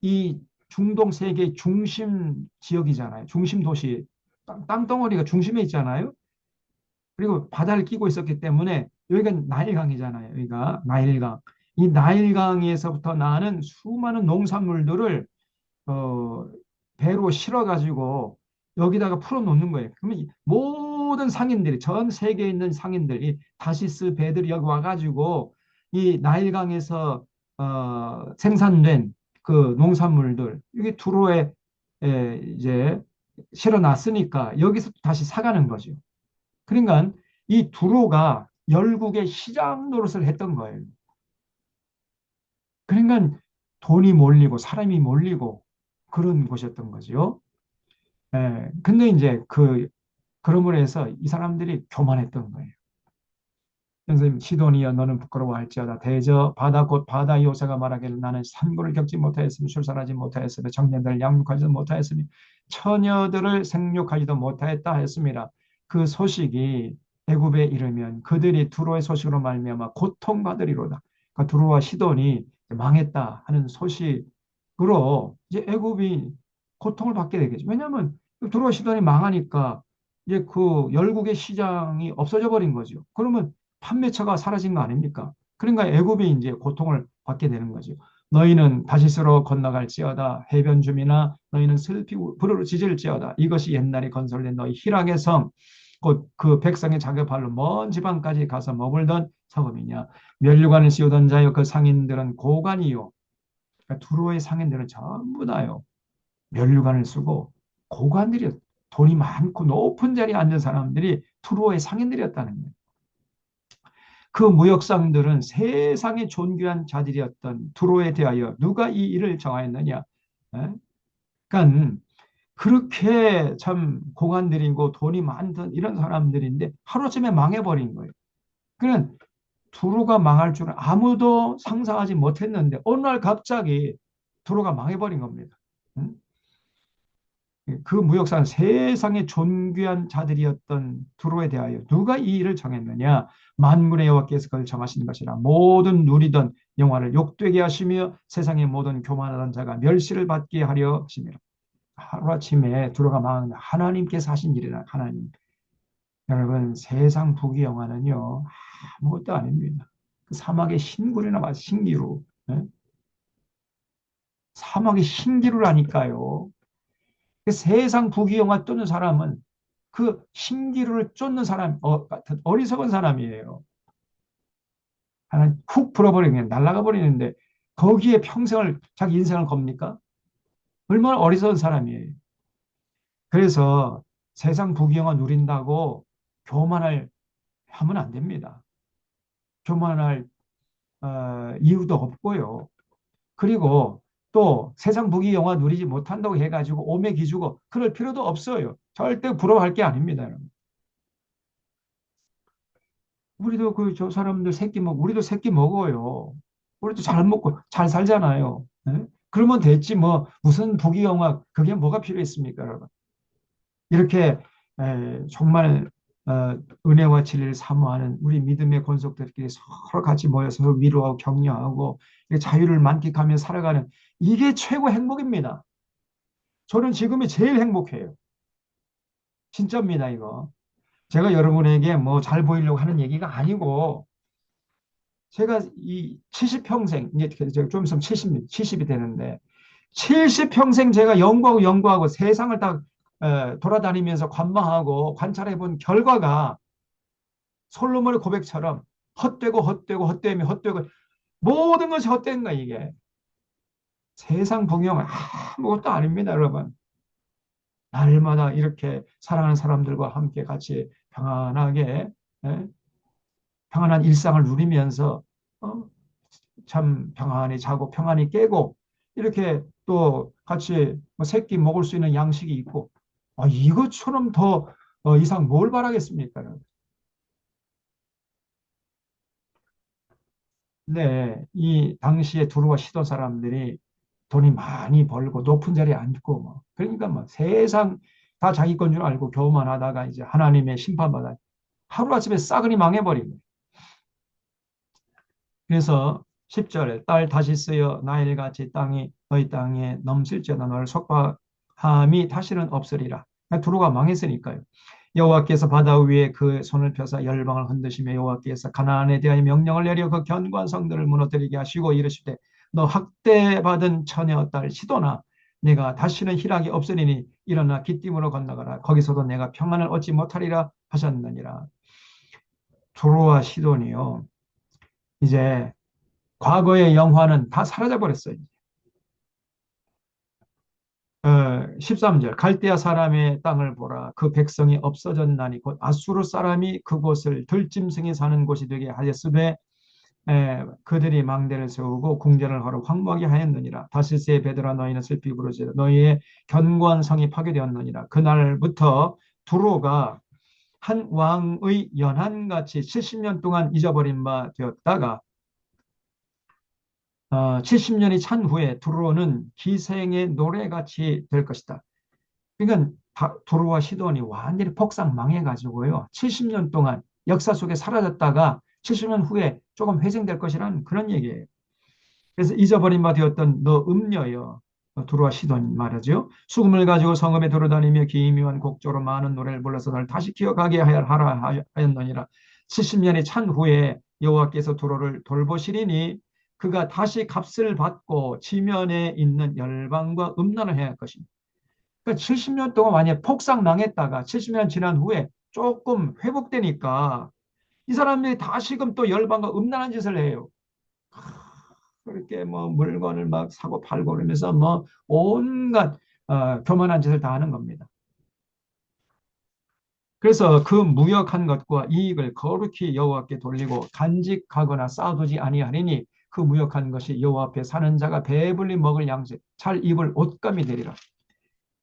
이 중동 세계의 중심 지역이잖아요. 중심 도시. 땅덩어리가 중심에 있잖아요. 그리고 바다를 끼고 있었기 때문에 여기가 나일강이잖아요. 여기가 나일강. 이 나일강에서부터 나는 수많은 농산물들을 배로 실어가지고 여기다가 풀어놓는 거예요. 그러면 모든 상인들이 전 세계에 있는 상인들이 다시스 배들이 여기 와가지고 이 나일강에서 생산된 그 농산물들 여기 두로에 이제 실어놨으니까 여기서 다시 사가는 거죠. 그러니까 이 두로가 열국의 시장 노릇을 했던 거예요. 그러니까 돈이 몰리고 사람이 몰리고 그런 곳이었던 거죠. 근데 이제 그러므로 해서 이 사람들이 교만했던 거예요. 선생님 시돈이여 너는 부끄러워할지어다 대저 바다 곧 바다 요새가 말하기를 나는 산고를 겪지 못하였으며 출산하지 못하였으며 청년들을 양육하지도 못하였으며 처녀들을 생육하지도 못하였다 했습니다. 그 소식이 애굽에 이르면 그들이 두로의 소식으로 말미암아 고통받으리로다. 그러니까 두로와 시돈이 망했다 하는 소식으로 이제 애굽이 고통을 받게 되겠죠. 왜냐하면 두로와 시돈이 망하니까 이제 그 열국의 시장이 없어져 버린 거죠. 그러면 판매처가 사라진 거 아닙니까? 그러니까 애굽이 이제 고통을 받게 되는 거죠. 너희는 다시스로 건너갈지어다 해변 주민아 너희는 슬피 부르짖을지어다 이것이 옛날에 건설된 너희 희락의 성 곧 그 백성의 자기 발로 먼 지방까지 가서 머물던 성읍이냐 면류관을 씌우던 자여 그 상인들은 고관이요 그러니까 두로의 상인들은 전부 다요 면류관을 쓰고 고관들이 돈이 많고 높은 자리에 앉은 사람들이 두로의 상인들이었다는 거예요. 그 무역상들은 세상에 존귀한 자들이었던 두로에 대하여 누가 이 일을 정하였느냐? 그러니까 그렇게 참 고관들이고 돈이 많던 이런 사람들인데 하루쯤에 망해버린 거예요. 그는 두로가 망할 줄은 아무도 상상하지 못했는데 어느 날 갑자기 두로가 망해버린 겁니다. 그 무역사는 세상에 존귀한 자들이었던 두로에 대하여 누가 이 일을 정했느냐? 만군의 여호와께서 그걸 정하신 것이라. 모든 누리던 영화를 욕되게 하시며 세상의 모든 교만하던 자가 멸시를 받게 하려 하심이라. 하루아침에 두로가 망하는데 하나님께서 하신 일이라. 하나님. 여러분 세상 부귀영화는요 아무것도 아닙니다. 그 사막의 신굴이나 마찬가지 신기루. 사막의 신기루라니까요. 세상 부귀영화 쫓는 사람은 그 신기루를 쫓는 사람, 어리석은 사람이에요. 하나 훅 불어버리면 날아가 버리는데 거기에 평생을 자기 인생을 겁니까? 얼마나 어리석은 사람이에요. 그래서 세상 부귀영화 누린다고 교만을 하면 안 됩니다. 교만할 이유도 없고요. 그리고 또 세상 부귀영화 누리지 못한다고 해가지고 오매 기주고 그럴 필요도 없어요. 절대 부러워할 게 아닙니다. 여러분. 우리도 저 사람들 새끼 우리도 새끼 먹어요. 우리도 잘 먹고 잘 살잖아요. 네? 그러면 됐지 뭐 무슨 부귀영화 그게 뭐가 필요했습니까, 여러분? 이렇게 정말 은혜와 진리를 사모하는 우리 믿음의 권속들끼리 서로 같이 모여서 위로하고 격려하고 자유를 만끽하며 살아가는 이게 최고 행복입니다. 저는 지금이 제일 행복해요. 진짜입니다, 이거. 제가 여러분에게 뭐 잘 보이려고 하는 얘기가 아니고 제가 이 70평생 이제 좀 있으면 70이 되는데 70평생 제가 연구하고 세상을 다 돌아다니면서 관망하고 관찰해 본 결과가 솔로몬의 고백처럼 헛되고 헛되고 헛되며 헛되고 모든 것이 헛된 거야 이게. 세상 풍경은 아무것도 아닙니다 여러분. 날마다 이렇게 사랑하는 사람들과 함께 같이 평안하게 예? 평안한 일상을 누리면서 어? 참 평안히 자고 평안히 깨고 이렇게 또 같이 뭐 새끼 먹을 수 있는 양식이 있고 이것처럼 더 이상 뭘 바라겠습니까? 네, 이 당시에 두루와 시돈 사람들이 돈이 많이 벌고 높은 자리에 앉고 뭐 그러니까 뭐 세상 다 자기 건 줄 알고 교만 하다가 이제 하나님의 심판받아 하루아침에 싸그리 망해버린 거예요. 그래서 10절 딸 다시 쓰여 나일같이 땅이 너희 땅에 넘칠지어다 너를 속박함이 다시는 없으리라. 두루가 망했으니까요. 여호와께서 바다 위에 그 손을 펴사 열방을 흔드시며 여호와께서 가나안에 대하여 명령을 내려 그 견고한 성들을 무너뜨리게 하시고 이르시되 너 학대받은 처녀 딸 시도나 내가 다시는 희락이 없으리니 일어나 기띔으로 건너가라. 거기서도 내가 평안을 얻지 못하리라 하셨느니라. 두루와 시돈이요. 이제 과거의 영화는 다 사라져 버렸어요. 13절 갈대아 사람의 땅을 보라 그 백성이 없어졌나니 곧 아수르 사람이 그곳을 들짐승이 사는 곳이 되게 하였으되 그들이 망대를 세우고 궁전을 하러 황무하게 하였느니라. 다시스의 베드라 너희는 슬피 부르짖어 너희의 견고한 성이 파괴되었느니라. 그날부터 두로가 한 왕의 연한같이 70년 동안 잊어버린 바 되었다가 70년이 찬 후에 두로는 기생의 노래같이 될 것이다. 그러니까 두로와 시돈이 완전히 폭삭 망해가지고요. 70년 동안 역사 속에 사라졌다가 70년 후에 조금 회생될 것이라는 그런 얘기예요. 그래서 잊어버린 바 되었던 너 음녀여 두로와 시돈 말이죠. 수금을 가지고 성읍에 돌아다니며 기미한 곡조로 많은 노래를 불러서 널 다시 기억하게 하라 하였느니라. 70년이 찬 후에 여호와께서 두로를 돌보시리니 그가 다시 값을 받고 지면에 있는 열방과 음란을 해야 할 것입니다. 그러니까 70년 동안 만약에 폭삭 망했다가 70년 지난 후에 조금 회복되니까 이 사람들이 다시금 또 열방과 음란한 짓을 해요. 그렇게 뭐 물건을 막 사고 팔고 그러면서 뭐 온갖 교만한 짓을 다 하는 겁니다. 그래서 그 무역한 것과 이익을 거룩히 여호와께 돌리고 간직하거나 쌓아두지 아니하리니 그 무역한 것이 여호와 앞에 사는 자가 배불리 먹을 양식 잘 입을 옷감이 되리라.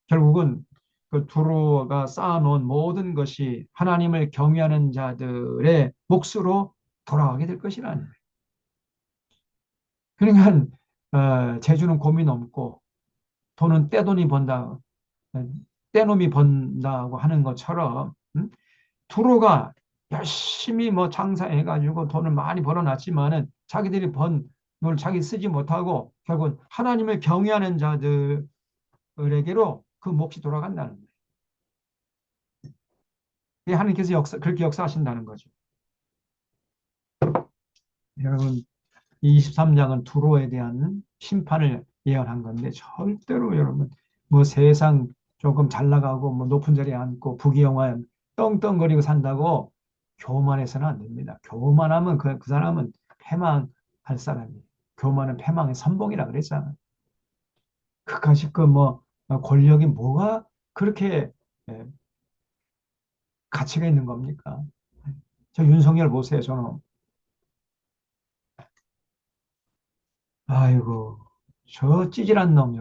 결국은 그 두루가 쌓아놓은 모든 것이 하나님을 경외하는 자들의 몫으로 돌아가게 될 것이라는 거예요. 그러니까 재주는 곰이 넘고 돈은 떼돈이 번다, 떼놈이 번다고 하는 것처럼 두루가 열심히 뭐 장사해가지고 돈을 많이 벌어놨지만은 자기들이 번 돈을 자기 쓰지 못하고 결국 하나님을 경외하는 자들에게로 그 몫이 돌아간다는 거예요. 하나님께서 그렇게 역사하신다는 거죠. 여러분, 23장은 두로에 대한 심판을 예언한 건데 절대로 여러분 뭐 세상 조금 잘 나가고 뭐 높은 자리에 앉고 부귀영화 떵떵거리고 산다고 교만해서는 안 됩니다. 교만하면 그 사람은 패망할 사람이에요. 교만은 패망의 선봉이라 그랬잖아요. 그까짓 뭐 권력이 뭐가 그렇게 가치가 있는 겁니까? 저 윤석열 보세요. 저는 아이고 저 찌질한 놈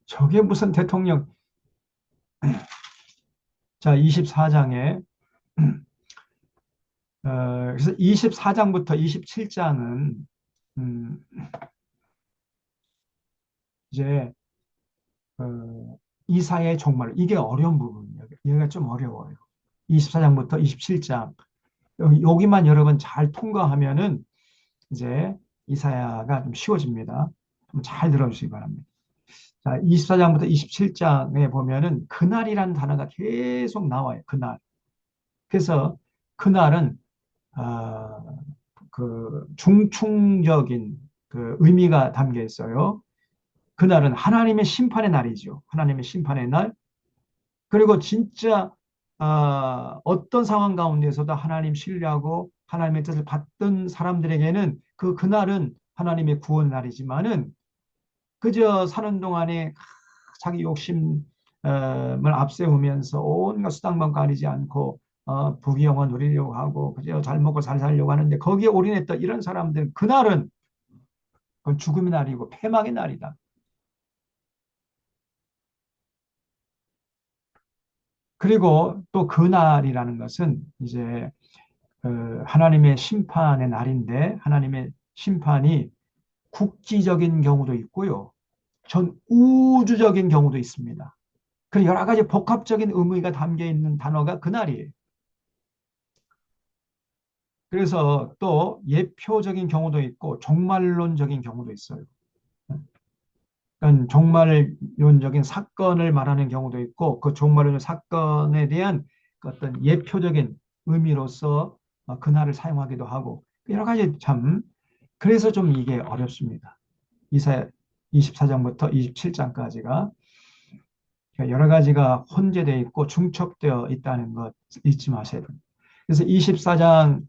저게 무슨 대통령. 자 24장에 그래서 24장부터 27장은 이제 이사야의 종말 이게 어려운 부분이에요. 여기가 좀 어려워요. 24장부터 27장 여기만 여러분 잘 통과하면은 이제 이사야가 좀 쉬워집니다. 잘 들어주시기 바랍니다. 자, 24장부터 27장에 보면은 그날이라는 단어가 계속 나와요. 그날. 그래서 그날은 그 중충적인 그 의미가 담겨 있어요. 그날은 하나님의 심판의 날이죠. 하나님의 심판의 날. 그리고 진짜 어떤 상황 가운데서도 하나님 신뢰하고 하나님의 뜻을 받던 사람들에게는 그날은 하나님의 구원 날이지만은 그저 사는 동안에 자기 욕심을 앞세우면서 온갖 수단만 가리지 않고 부귀영화 누리려고 하고 그저 잘 먹고 잘 살려고 하는데 거기에 올인했던 이런 사람들은 그날은 그건 죽음의 날이고 패망의 날이다. 그리고 또 그날이라는 것은 이제 하나님의 심판의 날인데 하나님의 심판이 국지적인 경우도 있고요. 전 우주적인 경우도 있습니다. 그 여러 가지 복합적인 의미가 담겨 있는 단어가 그날이에요. 그래서 또 예표적인 경우도 있고 종말론적인 경우도 있어요. 그러니까 종말론적인 사건을 말하는 경우도 있고 그 종말론적 사건에 대한 그 어떤 예표적인 의미로서 그날을 사용하기도 하고 여러 가지 참 그래서 좀 이게 어렵습니다. 이사야 24장부터 27장까지가 여러 가지가 혼재되어 있고 중첩되어 있다는 것 잊지 마세요. 그래서 24장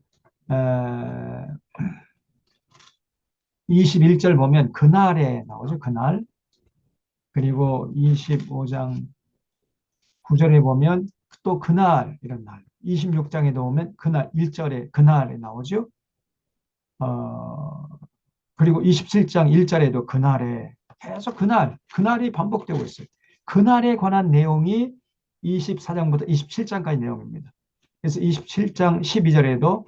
21절 보면 그날에 나오죠. 그날. 그리고 25장 9절에 보면 또 그날 이런 날. 26장에도 보면 그날 1절에 그날에 나오죠. 그리고 27장 1절에도 그날에 계속 그날이 반복되고 있어요. 그날에 관한 내용이 24장부터 27장까지 내용입니다. 그래서 27장 12절에도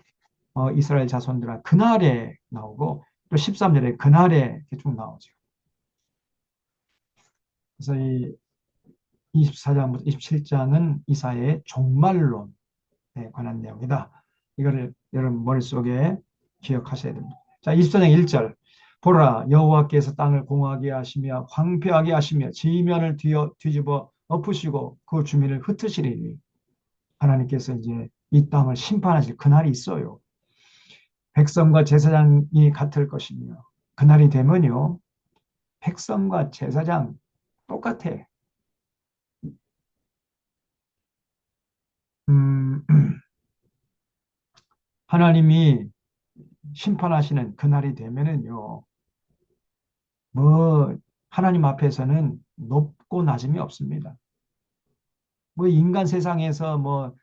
이스라엘 자손들은 그날에 나오고 또 13절에 그날에 쭉 나오죠. 그래서 이 24장부터 27장은 이사야의 종말론에 관한 내용이다. 이거를 여러분 머릿속에 기억하셔야 됩니다. 자, 24장 1절. 보라, 여호와께서 땅을 공하게 하시며 황폐하게 하시며 지면을 뒤집어 엎으시고 그 주민을 흩으시리니 하나님께서 이제 이 땅을 심판하실 그날이 있어요. 백성과 제사장이 같을 것이며 그날이 되면요. 백성과 제사장 똑같아. 하나님이 심판하시는 그날이 되면은요. 뭐 하나님 앞에서는 높고 낮음이 없습니다. 뭐 인간 세상에서 뭐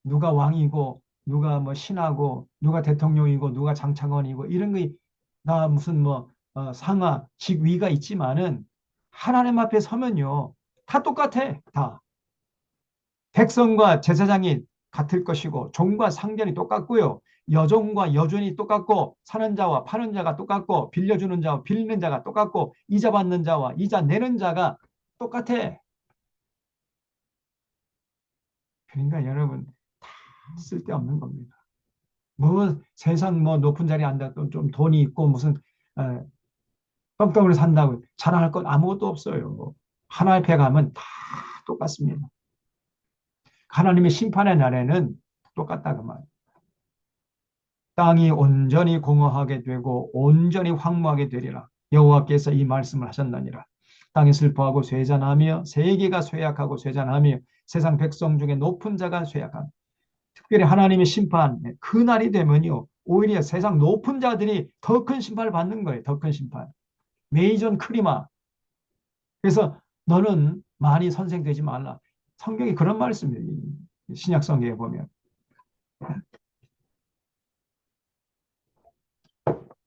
누가 왕이고 누가 뭐 신하고 누가 대통령이고 누가 장차관이고 이런 게다 무슨 뭐 상하 직위가 있지만은 하나님 앞에 서면요 다 똑같아. 다 백성과 제사장이 같을 것이고 종과 상전이 똑같고요. 여종과 여종이 똑같고 사는 자와 파는 자가 똑같고 빌려주는 자와 빌리는 자가 똑같고 이자 받는 자와 이자 내는 자가 똑같아. 그러니까 여러분 다 쓸데없는 겁니다. 뭐 세상 뭐 높은 자리에 앉았던 좀 돈이 있고 무슨 뻥뻥으로 산다고 자랑할 건 아무것도 없어요. 하나 앞에 가면 다 똑같습니다. 하나님의 심판의 날에는 똑같다 그 말. 땅이 온전히 공허하게 되고 온전히 황무하게 되리라. 여호와께서 이 말씀을 하셨느니라. 땅이 슬퍼하고 쇠잔하며 세계가 쇠약하고 쇠잔하며 세상 백성 중에 높은 자가 쇠약함. 특별히 하나님의 심판 그 날이 되면요. 오히려 세상 높은 자들이 더 큰 심판을 받는 거예요. 더 큰 심판. 메이전 크리마. 그래서 너는 많이 선생되지 말라. 성경이 그런 말씀이에요. 신약 성경에 보면.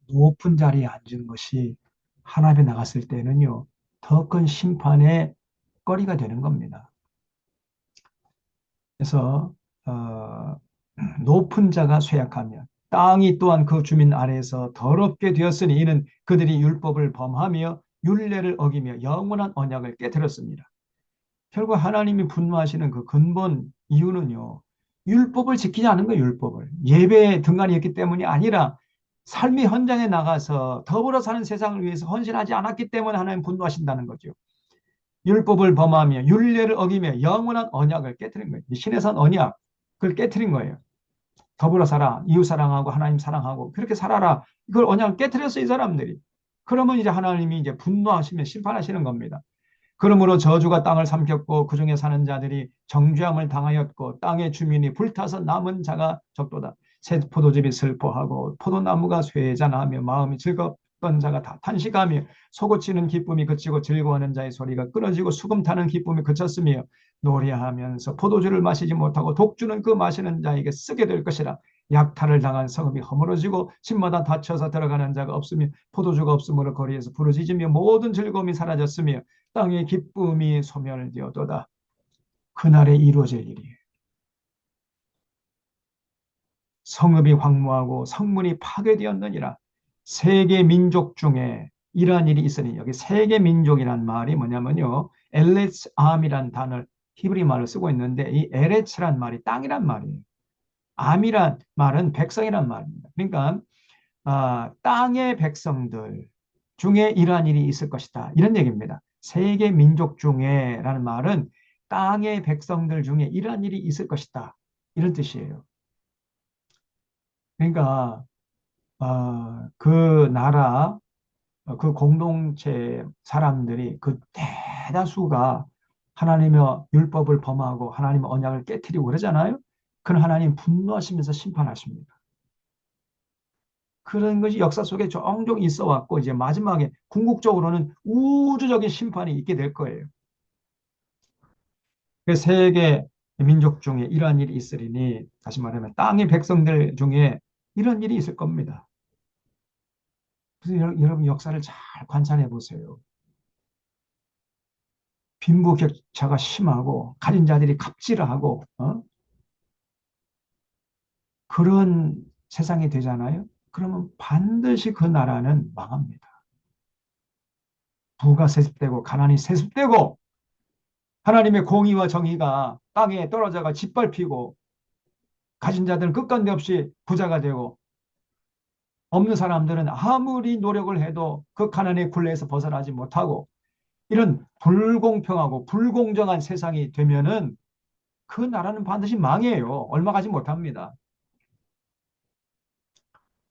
높은 자리에 앉은 것이 하나님에 나갔을 때는요. 더 큰 심판의 거리가 되는 겁니다. 그래서 높은 자가 쇠약하며 땅이 또한 그 주민 아래에서 더럽게 되었으니 이는 그들이 율법을 범하며 율례를 어기며 영원한 언약을 깨뜨렸습니다. 결국 하나님이 분노하시는 그 근본 이유는요. 율법을 지키지 않은 거예요. 율법을. 예배에 등간이었기 때문이 아니라 삶의 현장에 나가서 더불어 사는 세상을 위해서 헌신하지 않았기 때문에 하나님 분노하신다는 거죠. 율법을 범하며 율례를 어기며 영원한 언약을 깨뜨린 거예요. 신의 산 언약 그걸 깨뜨린 거예요. 더불어 살아. 이웃 사랑하고 하나님 사랑하고 그렇게 살아라. 이걸 언약을 깨뜨렸어요. 이 사람들이. 그러면 이제 하나님이 이제 분노하시면 심판하시는 겁니다. 그러므로 저주가 땅을 삼켰고 그 중에 사는 자들이 정죄함을 당하였고 땅의 주민이 불타서 남은 자가 적도다. 새 포도즙이 슬퍼하고 포도나무가 쇠잔하며 마음이 즐겁던 자가 다 탄식하며 소고치는 기쁨이 그치고 즐거워하는 자의 소리가 끊어지고 수금 타는 기쁨이 그쳤으며 노래하면서 포도주를 마시지 못하고 독주는 그 마시는 자에게 쓰게 될 것이라. 약탈을 당한 성읍이 허물어지고 집마다 닫혀서 들어가는 자가 없으며 포도주가 없으므로 거리에서 부르짖으며 모든 즐거움이 사라졌으며 땅의 기쁨이 소멸되었도다. 그날에 이루어질 일이에요. 성읍이 황무하고 성문이 파괴되었느니라. 세계 민족 중에 이러한 일이 있으니, 여기 세계 민족이란 말이 뭐냐면요, 엘레츠 암이란 단어를 히브리 말을 쓰고 있는데 이 에레츠란 말이 땅이란 말이에요. 암이란 말은 백성이란 말입니다. 그러니까 땅의 백성들 중에 이러한 일이 있을 것이다, 이런 얘기입니다. 세계 민족 중에라는 말은 땅의 백성들 중에 이러한 일이 있을 것이다, 이런 뜻이에요. 그러니까 그 나라, 그 공동체 사람들이 그 대다수가 하나님의 율법을 범하고 하나님의 언약을 깨트리고 그러잖아요. 그런 하나님 분노하시면서 심판하십니다. 그런 것이 역사 속에 종종 있어 왔고 이제 마지막에 궁극적으로는 우주적인 심판이 있게 될 거예요. 그 세계 민족 중에 이러한 일이 있으리니, 다시 말하면 땅의 백성들 중에 이런 일이 있을 겁니다. 그래서 여러분 역사를 잘 관찰해 보세요. 빈부격차가 심하고 가진 자들이 갑질하고 그런 세상이 되잖아요. 그러면 반드시 그 나라는 망합니다. 부가 세습되고 가난이 세습되고 하나님의 공의와 정의가 땅에 떨어져가 짓밟히고 가진 자들은 끝간데 없이 부자가 되고 없는 사람들은 아무리 노력을 해도 그 가난의 굴레에서 벗어나지 못하고, 이런 불공평하고 불공정한 세상이 되면은 그 나라는 반드시 망해요. 얼마 가지 못합니다.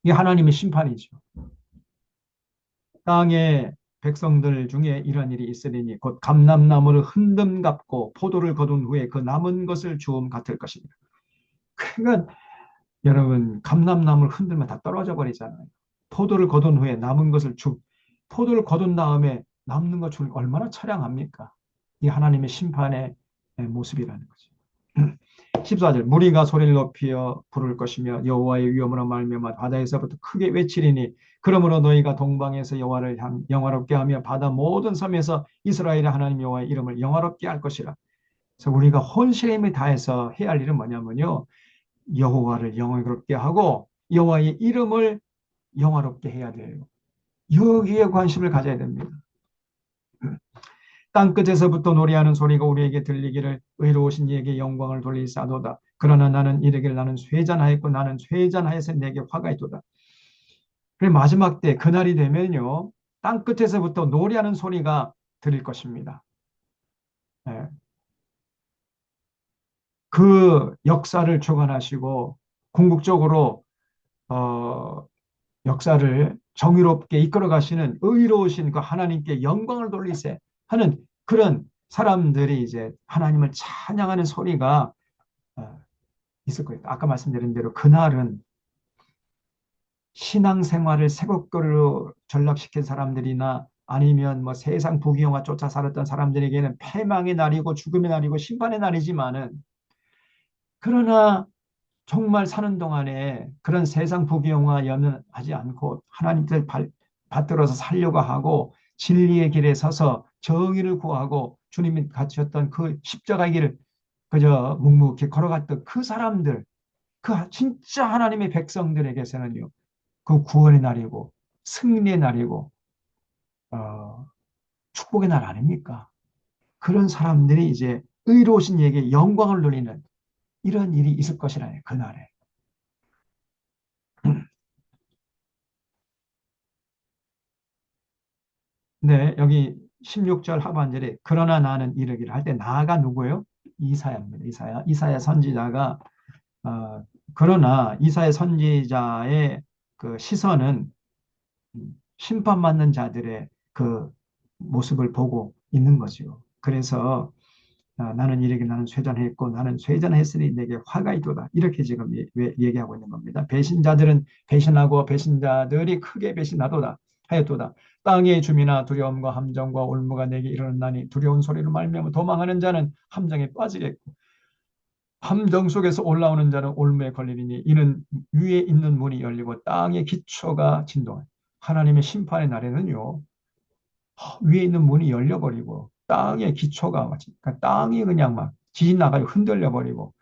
이게 하나님의 심판이죠. 땅의 백성들 중에 이런 일이 있으리니 곧 감람나무를 흔듦 갚고 포도를 거둔 후에 그 남은 것을 주움 같을 것입니다. 그러니까 여러분, 감람나무를 흔들면 다 떨어져 버리잖아요. 포도를 거둔 후에 남은 것을 포도를 거둔 다음에 남는 것 줄 얼마나 처량합니까? 이 하나님의 심판의 모습이라는 거죠. 14절, 무리가 소리를 높여 부를 것이며 여호와의 위엄으로 말미암아 바다에서부터 크게 외치리니 그러므로 너희가 동방에서 여호와를 영화롭게 하며 바다 모든 섬에서 이스라엘의 하나님 여호와의 이름을 영화롭게 할 것이라. 그래서 우리가 혼신의 힘을 다해서 해야 할 일은 뭐냐면요, 여호와를 영화롭게 하고 여호와의 이름을 영화롭게 해야 돼요. 여기에 관심을 가져야 됩니다. 땅끝에서부터 노래하는 소리가 우리에게 들리기를 의로우신 이에게 영광을 돌리사도다. 그러나 나는 이르기를 나는 쇠잔하였고 나는 쇠잔하여서 내게 화가 있도다. 그리고 마지막 때 그날이 되면요, 땅끝에서부터 노래하는 소리가 들릴 것입니다. 네. 그 역사를 주관하시고 궁극적으로 역사를 정의롭게 이끌어 가시는 의로우신 그 하나님께 영광을 돌리세 하는 그런 사람들이 이제 하나님을 찬양하는 소리가 있을 거예요. 아까 말씀드린 대로 그날은 신앙생활을 새곡교로 전락시킨 사람들이나 아니면 뭐 세상 부귀영화 쫓아 살았던 사람들에게는 패망의 날이고 죽음의 날이고 심판의 날이지만은, 그러나 정말 사는 동안에 그런 세상 부귀영화 연연하지 않고 하나님 뜻을 받들어서 살려고 하고 진리의 길에 서서 정의를 구하고 주님이 갖추셨던 그 십자가의 길을 그저 묵묵히 걸어갔던 그 사람들, 그 진짜 하나님의 백성들에게서는요, 그 구원의 날이고 승리의 날이고 축복의 날 아닙니까? 그런 사람들이 이제 의로우신 이에게 영광을 돌리는 이런 일이 있을 것이라요, 그날에. 네, 여기 16절 하반절에 그러나 나는 이르기를 할 때 나가 누구예요? 이사야입니다. 이사야 선지자가 그러나 이사야 선지자의 그 시선은 심판받는 자들의 그 모습을 보고 있는 거죠. 그래서 나는 이르기를 나는 쇠잔했고 나는 쇠잔했으니 내게 화가 있도다. 이렇게 지금 얘기하고 있는 겁니다. 배신자들은 배신하고 배신자들이 크게 배신하도다 하였도다. 땅의 주민아 두려움과 함정과 올무가 내게 일어나니 두려운 소리를 말미암아 도망하는 자는 함정에 빠지겠고 함정 속에서 올라오는 자는 올무에 걸리리니 이는 위에 있는 문이 열리고 땅의 기초가 진동하니 하나님의 심판의 날에는요. 위에 있는 문이 열려버리고 땅의 기초가 그러니까 땅이 그냥 막 지진 나가지고 흔들려 버리고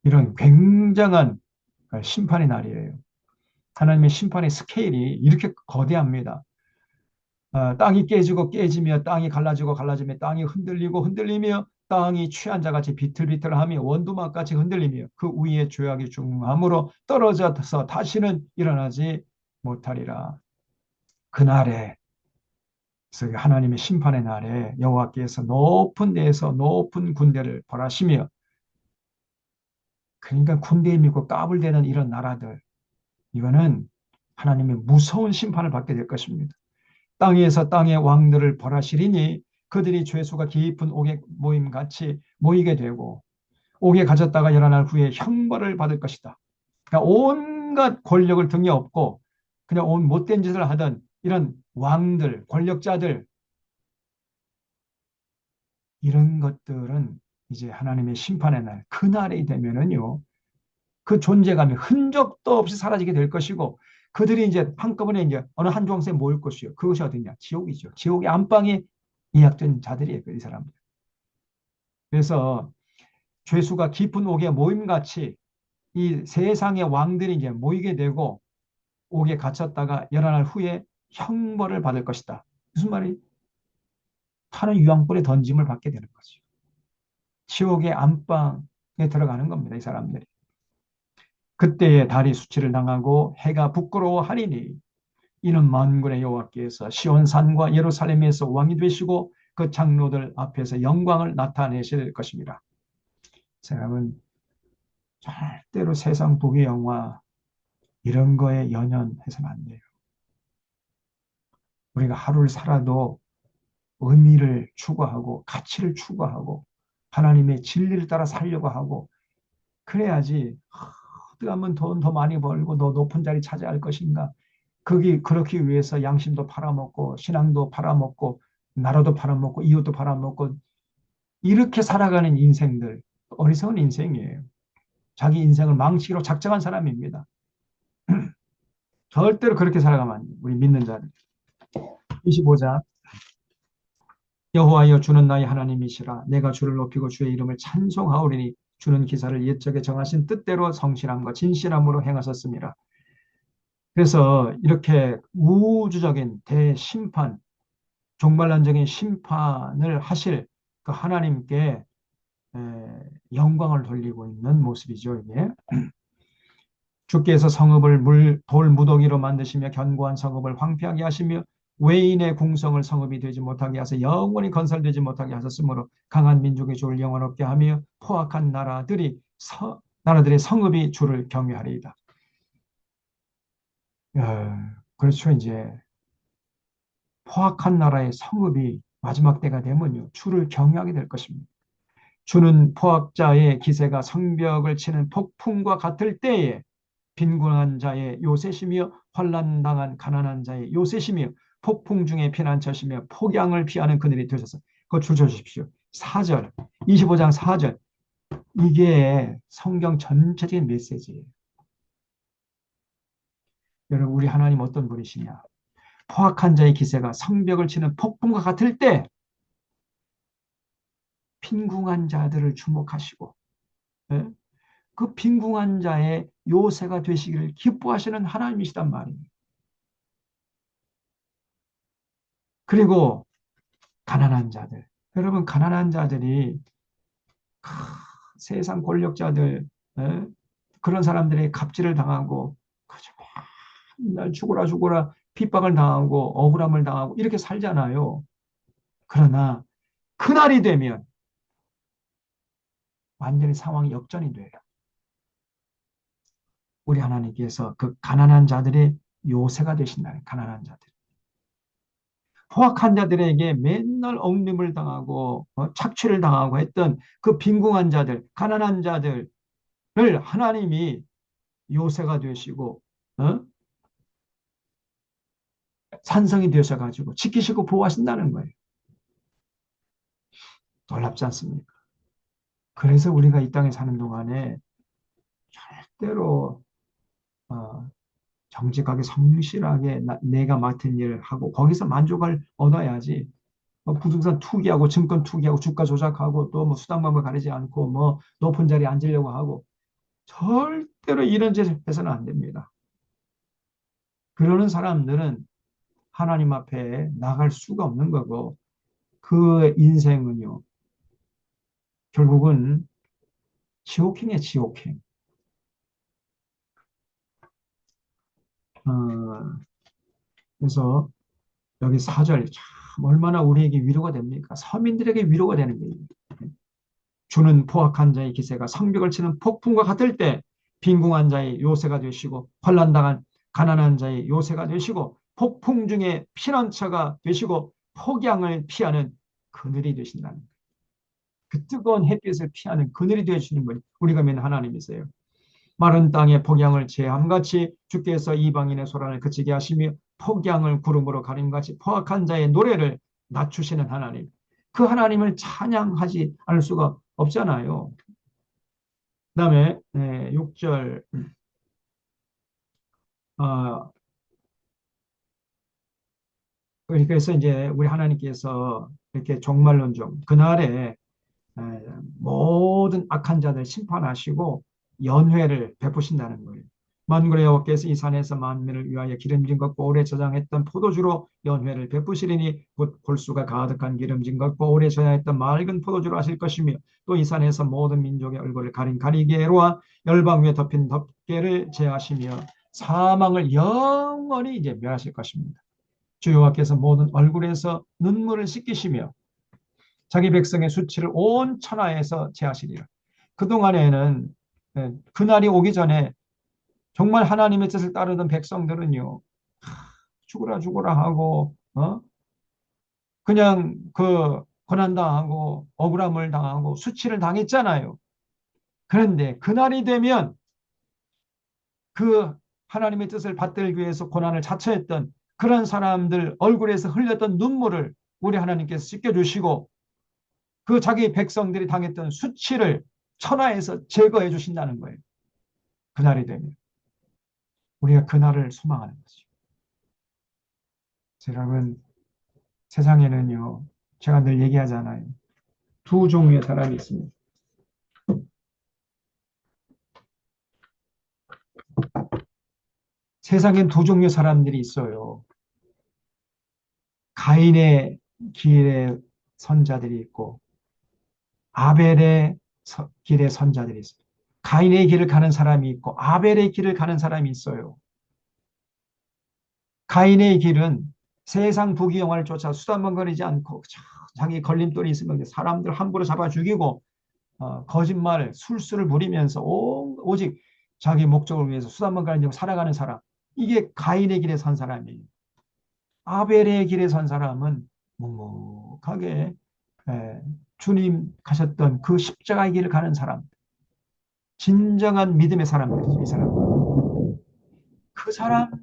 이런 굉장한 심판의 날이에요. 하나님의 심판의 스케일이 이렇게 거대합니다. 땅이 깨지고 깨지며 땅이 갈라지고 갈라지며 땅이 흔들리고 흔들리며 땅이 취한 자같이 비틀비틀하며 원두막같이 흔들리며 그 위에 죄악이 중함으로 떨어져서 다시는 일어나지 못하리라. 그날에 그래서 하나님의 심판의 날에 여호와께서 높은 데에서 높은 군대를 벌하시며 그러니까 군대에 믿고 까불대는 이런 나라들 이거는 하나님의 무서운 심판을 받게 될 것입니다. 땅에서 땅의 왕들을 벌하시리니 그들이 죄수가 깊은 옥에 모임같이 모이게 되고 옥에 갇혔다가 열어날 후에 형벌을 받을 것이다. 그러니까 온갖 권력을 등에 업고 그냥 온 못된 짓을 하던 이런 왕들, 권력자들 이런 것들은 이제 하나님의 심판의 날, 그날이 되면은요, 그 존재감이 흔적도 없이 사라지게 될 것이고, 그들이 이제 한꺼번에 이제 어느 한 조각에 모일 것이요. 그것이 어디냐? 지옥이죠. 지옥의 안방에 예약된 자들이에요, 이 사람들. 그래서 죄수가 깊은 옥에 모임같이 이 세상의 왕들이 이제 모이게 되고, 옥에 갇혔다가 열어날 후에 형벌을 받을 것이다. 무슨 말이? 타는 유황불에 던짐을 받게 되는 거죠. 지옥의 안방에 들어가는 겁니다. 이 사람들이. 그때에 달이 수치를 당하고 해가 부끄러워하리니 이는 만군의 여호와께서 시온산과 예루살렘에서 왕이 되시고 그 장로들 앞에서 영광을 나타내실 것입니다. 사람은 절대로 세상 복의 영화 이런 거에 연연해서는 안 돼요. 우리가 하루를 살아도 의미를 추구하고 가치를 추구하고 하나님의 진리를 따라 살려고 하고 그래야지 어떻게 하면 돈 더 많이 벌고 더 높은 자리 차지할 것인가. 거기 그렇기 위해서 양심도 팔아먹고 신앙도 팔아먹고 나라도 팔아먹고 이웃도 팔아먹고 이렇게 살아가는 인생들 어리석은 인생이에요. 자기 인생을 망치기로 작정한 사람입니다. 절대로 그렇게 살아가면 안 돼요. 우리 믿는 자들. 25장 여호와여 주는 나의 하나님이시라 내가 주를 높이고 주의 이름을 찬송하오리니 주는 기사를 옛적에 정하신 뜻대로 성실함과 진실함으로 행하셨습니다. 그래서 이렇게 우주적인 대심판, 종말론적인 심판을 하실 그 하나님께 영광을 돌리고 있는 모습이죠. 이게 주께서 성읍을 돌 무더기로 만드시며 견고한 성읍을 황폐하게 하시며 외인의 궁성을 성읍이 되지 못하게 하사 영원히 건설되지 못하게 하셨으므로 강한 민족의 주를 영원롭게 하며 포악한 나라들의 성읍이 주를 경외하리이다. 그렇죠. 이제 포악한 나라의 성읍이 마지막 때가 되면요 주를 경외하게 될 것입니다. 주는 포악자의 기세가 성벽을 치는 폭풍과 같을 때에 빈곤한 자의 요새시며 환난당한 가난한 자의 요새시며 폭풍 중에 피난처시며 폭양을 피하는 그늘이 되셔서 그거 줄 주십시오. 4절 25장 4절 이게 성경 전체적인 메시지예요. 여러분 우리 하나님 어떤 분이시냐. 포악한 자의 기세가 성벽을 치는 폭풍과 같을 때 빈궁한 자들을 주목하시고 그 빈궁한 자의 요새가 되시기를 기뻐하시는 하나님이시단 말이에요. 그리고 가난한 자들. 여러분 가난한 자들이 세상 권력자들 그런 사람들의 갑질을 당하고 맨날 죽어라 핍박을 당하고 억울함을 당하고 이렇게 살잖아요. 그러나 그날이 되면 완전히 상황이 역전이 돼요. 우리 하나님께서 그 가난한 자들의 요새가 되신다는 가난한 자들. 포악한 자들에게 맨날 억림을 당하고 착취를 당하고 했던 그 빈궁한 자들, 가난한 자들을 하나님이 요새가 되시고 산성이 되셔가지고 지키시고 보호하신다는 거예요. 놀랍지 않습니까? 그래서 우리가 이 땅에 사는 동안에 절대로 정직하게 성실하게 내가 맡은 일을 하고 거기서 만족을 얻어야지 부동산 투기하고 증권 투기하고 주가 조작하고 또 뭐 수당방법 가리지 않고 뭐 높은 자리에 앉으려고 하고 절대로 이런 짓을 해서는 안 됩니다. 그러는 사람들은 하나님 앞에 나갈 수가 없는 거고 그 인생은요 결국은 지옥행이에요. 지옥행. 그래서 여기 4절 참 얼마나 우리에게 위로가 됩니까? 서민들에게 위로가 되는 거예요. 주는 포악한 자의 기세가 성벽을 치는 폭풍과 같을 때 빈궁한 자의 요새가 되시고 환난당한 가난한 자의 요새가 되시고 폭풍 중에 피난처가 되시고 폭양을 피하는 그늘이 되신다는 거예요. 그 뜨거운 햇빛을 피하는 그늘이 되시는 분이 우리가 믿는 하나님이세요. 마른 땅에 폭양을 제함같이 주께서 이방인의 소란을 그치게 하시며 폭양을 구름으로 가림같이 포악한 자의 노래를 낮추시는 하나님. 그 하나님을 찬양하지 않을 수가 없잖아요. 그 다음에 6절 그래서 이제 우리 하나님께서 이렇게 종말론중 그날에 모든 악한 자들 심판하시고 연회를 베푸신다는 거예요. 만군의 여호와께서 이 산에서 만민을 위하여 기름진 것과 오래 저장했던 포도주로 연회를 베푸시리니 곧 골수가 가득한 기름진 것과 오래 저장했던 맑은 포도주로 하실 것이며 또 이 산에서 모든 민족의 얼굴을 가린 가리개로와 열방 위에 덮인 덮개를 제하시며 사망을 영원히 이제 멸하실 것입니다. 주 여호와께서 모든 얼굴에서 눈물을 씻기시며 자기 백성의 수치를 온 천하에서 제하시리라. 그동안에는 그날이 오기 전에 정말 하나님의 뜻을 따르던 백성들은요 죽으라 죽으라 하고 그냥 그 고난당하고 억울함을 당하고 수치를 당했잖아요. 그런데 그날이 되면 그 하나님의 뜻을 받들기 위해서 고난을 자처했던 그런 사람들 얼굴에서 흘렸던 눈물을 우리 하나님께서 씻겨주시고 그 자기 백성들이 당했던 수치를 천하에서 제거해 주신다는 거예요. 그날이 되면 우리가 그날을 소망하는 거죠. 여러분 세상에는요 제가 늘 얘기하잖아요. 두 종류의 사람이 있습니다. 세상엔 두 종류의 사람들이 있어요. 가인의 길의 선자들이 있고 아벨의 길의 선자들이 있어요. 가인의 길을 가는 사람이 있고 아벨의 길을 가는 사람이 있어요. 가인의 길은 세상 부귀영화를 쫓아 수단번거리지 않고 자기 걸림돌이 있으면 사람들 함부로 잡아 죽이고 거짓말, 술수를 부리면서 오직 자기 목적을 위해서 수단번거리지 살아가는 사람. 이게 가인의 길에 선 사람이에요. 아벨의 길에 선 사람은 묵묵하게 주님 가셨던 그 십자가의 길을 가는 사람. 진정한 믿음의 사람들이죠. 이 사람들. 그 사람들이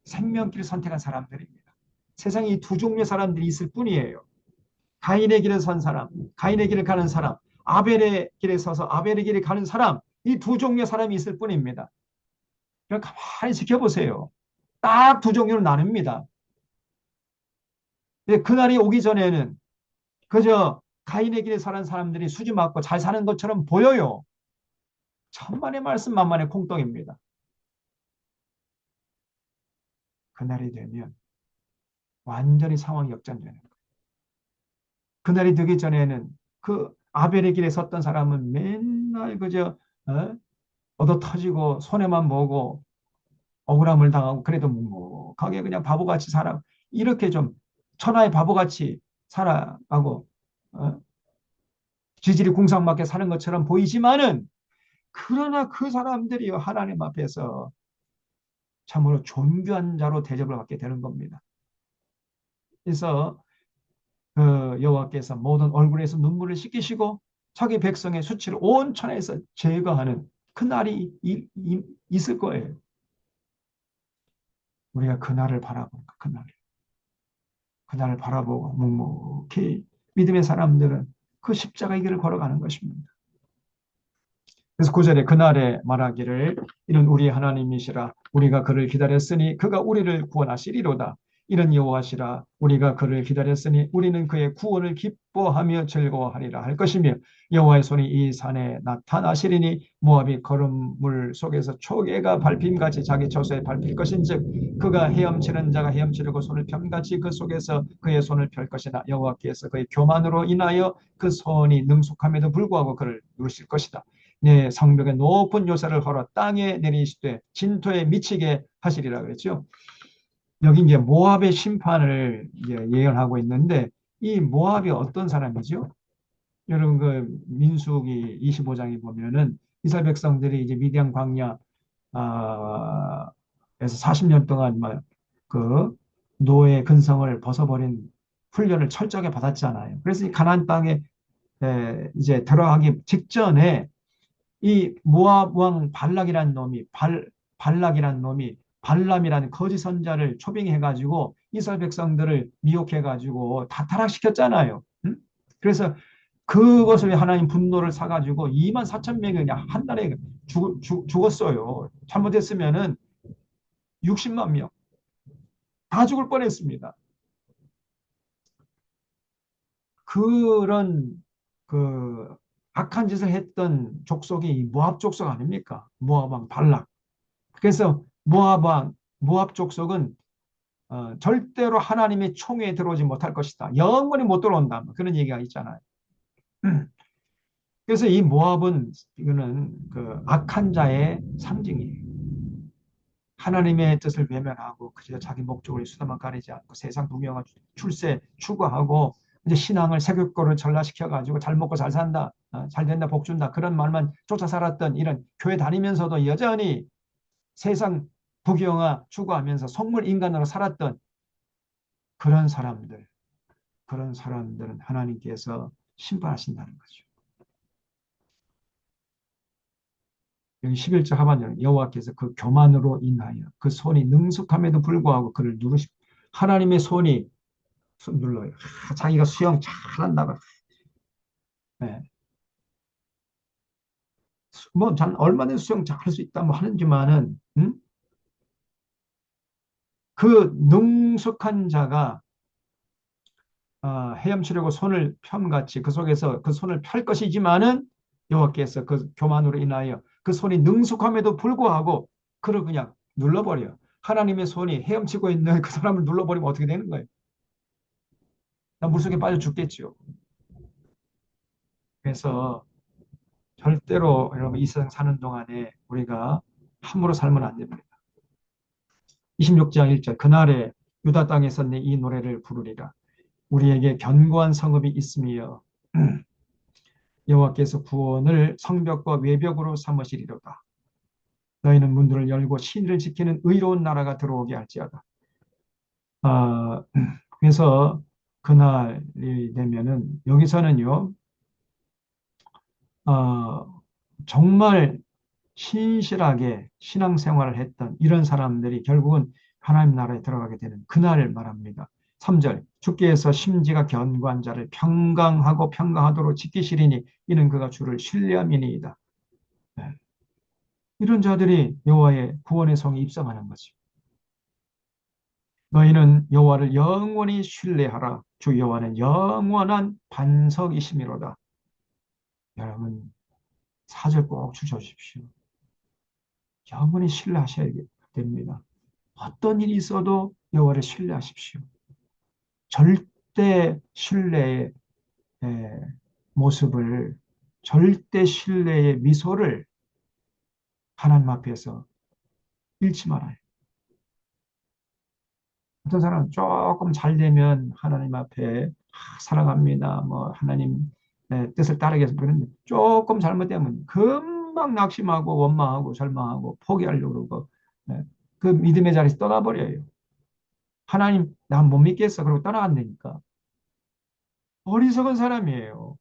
생명길을 선택한 사람들입니다. 세상에 이 두 종류의 사람들이 있을 뿐이에요. 가인의 길에 선 사람, 가인의 길을 가는 사람, 아벨의 길에 서서 아벨의 길을 가는 사람, 이 두 종류의 사람이 있을 뿐입니다. 그러니까 가만히 지켜보세요. 딱 두 종류로 나눕니다. 그날이 오기 전에는 그저 가인의 길에 사는 사람들이 수지 맞고 잘 사는 것처럼 보여요. 천만의 말씀 만만의 콩떡입니다. 그날이 되면 완전히 상황이 역전되는 거예요. 그날이 되기 전에는 그 아벨의 길에 섰던 사람은 맨날 그저 얻어 터지고 손해만 보고 억울함을 당하고 그래도 묵묵하게 그냥 바보같이 살아 이렇게 좀 천하의 바보같이 살아가고 지질이 궁상맞게 사는 것처럼 보이지만은 그러나 그 사람들이 하나님 앞에서 참으로 존귀한 자로 대접을 받게 되는 겁니다. 그래서 그 여호와께서 모든 얼굴에서 눈물을 씻기시고 자기 백성의 수치를 온 천하에서 제거하는 그 날이 있을 거예요. 우리가 그 날을 바라보는 그 날. 그 날을 바라보고 묵묵히 믿음의 사람들은 그 십자가의 길을 걸어가는 것입니다. 그래서 9절에 그날에 말하기를 이는 우리 하나님이시라 우리가 그를 기다렸으니 그가 우리를 구원하시리로다. 이는 여호와시라 우리가 그를 기다렸으니 우리는 그의 구원을 기뻐하며 즐거워하리라 할 것이며 여호와의 손이 이 산에 나타나시리니 모압이 거름물 속에서 초계가 밟힘같이 자기 처소에 밟힐 것인즉 그가 헤엄치는 자가 헤엄치려고 손을 펴같이 그 속에서 그의 손을 펼 것이나 여호와께서 그의 교만으로 인하여 그 손이 능숙함에도 불구하고 그를 누르실 것이다. 내 성벽의 높은 요새를 걸어 땅에 내리시되 진토에 미치게 하시리라 그랬죠. 여기 이제 모압의 심판을 이제 예언하고 있는데 이 모압이 어떤 사람이죠? 여러분 그 민수기 25장에 보면은 이스라엘 백성들이 이제 미디안 광야 에서 40년 동안 그 노예 근성을 벗어버린 훈련을 철저하게 받았잖아요. 그래서 이 가나안 땅에 이제 들어가기 직전에 이 모압 왕 발락이라는 놈이 발락이라는 놈이 발람이라는 거짓 선자를 초빙해가지고 이스라엘 백성들을 미혹해가지고 다 타락시켰잖아요. 응? 그래서 그것을 하나님 분노를 사가지고 2만 4천 명이 그냥 한 달에 죽었어요. 잘못했으면은 60만 명 다 죽을 뻔했습니다. 그런 그 악한 짓을 했던 족속이 모압 족속 아닙니까? 모압 왕 발락. 그래서 모압 족속은 절대로 하나님의 총회에 들어오지 못할 것이다. 영원히 못 들어온다. 그런 얘기가 있잖아요. 그래서 이 모압은 이거는 그 악한 자의 상징이에요. 하나님의 뜻을 외면하고 그저 자기 목적을 수다만 가리지 않고 세상 동경한 출세 추구하고 이제 신앙을 세교거를 전락시켜 가지고 잘 먹고 잘 산다, 잘 된다, 복 준다 그런 말만 쫓아 살았던 이런 교회 다니면서도 여전히 세상 부경화 추구하면서 속물 인간으로 살았던 그런 사람들은 하나님께서 심판하신다는 거죠. 여기 11절 하반절은 여호와께서 그 교만으로 인하여 그 손이 능숙함에도 불구하고 그를 누르시 하나님의 손이 눌러요. 자기가 수영 잘한다고. 네. 뭐 얼마든지 수영 잘할 수 있다 뭐 하는지만은 그 능숙한 자가 헤엄치려고 손을 펴같이 그 속에서 그 손을 펼 것이지만은 여호와께서 그 교만으로 인하여 그 손이 능숙함에도 불구하고 그를 그냥 눌러버려. 하나님의 손이 헤엄치고 있는 그 사람을 눌러버리면 어떻게 되는 거예요? 나 물속에 빠져 죽겠죠. 그래서 절대로 여러분 이 세상 사는 동안에 우리가 함부로 살면 안 됩니다. 26장 1절 그날에 유다 땅에서 내 이 노래를 부르리라. 우리에게 견고한 성읍이 있으며 여호와께서 구원을 성벽과 외벽으로 삼으시리로다. 너희는 문들을 열고 신을 지키는 의로운 나라가 들어오게 할지어다. 그래서 그날이 되면은 여기서는요, 정말 신실하게 신앙생활을 했던 이런 사람들이 결국은 하나님 나라에 들어가게 되는 그날을 말합니다. 3절 주께서 심지가 견고한 자를 평강하고 평강하도록 지키시리니 이는 그가 주를 신뢰함이니이다. 네. 이런 자들이 여호와의 구원의 성에 입성하는 거죠. 너희는 여호와를 영원히 신뢰하라. 주 여호와는 영원한 반석이심이로다. 여러분 4절 꼭 주셔주십시오. 영원히 신뢰하셔야 됩니다. 어떤 일이 있어도 여호와를 신뢰하십시오. 절대 신뢰의 모습을, 절대 신뢰의 미소를 하나님 앞에서 잃지 말아요. 어떤 사람은 조금 잘 되면 하나님 앞에 사랑합니다. 뭐 하나님 뜻을 따르겠습니다. 그런데 조금 잘못되면 금방 낙심하고 원망하고 절망하고 포기하려고 그러고 그 믿음의 자리에서 떠나버려요. 하나님, 난 못 믿겠어. 그러고 떠나간다니까. 어리석은 사람이에요.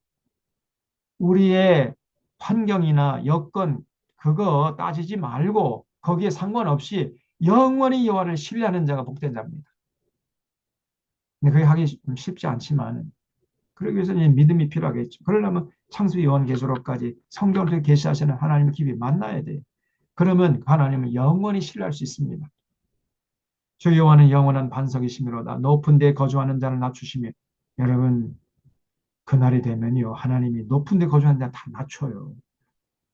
우리의 환경이나 여건, 그거 따지지 말고, 거기에 상관없이 영원히 여호와를 신뢰하는 자가 복된 자입니다. 근데 그게 하기 좀 쉽지 않지만, 그러기 위해서 이제 믿음이 필요하겠죠. 그러려면 창세기 요한계시록까지 성경을 통해 계시하시는 하나님의 깊이 만나야 돼요. 그러면 하나님은 영원히 신뢰할 수 있습니다. 주 여호와는 영원한 반석이시미로다. 높은 데에 거주하는 자를 낮추시며. 여러분, 그날이 되면요, 하나님이 높은 데 거주하는 자 다 낮춰요.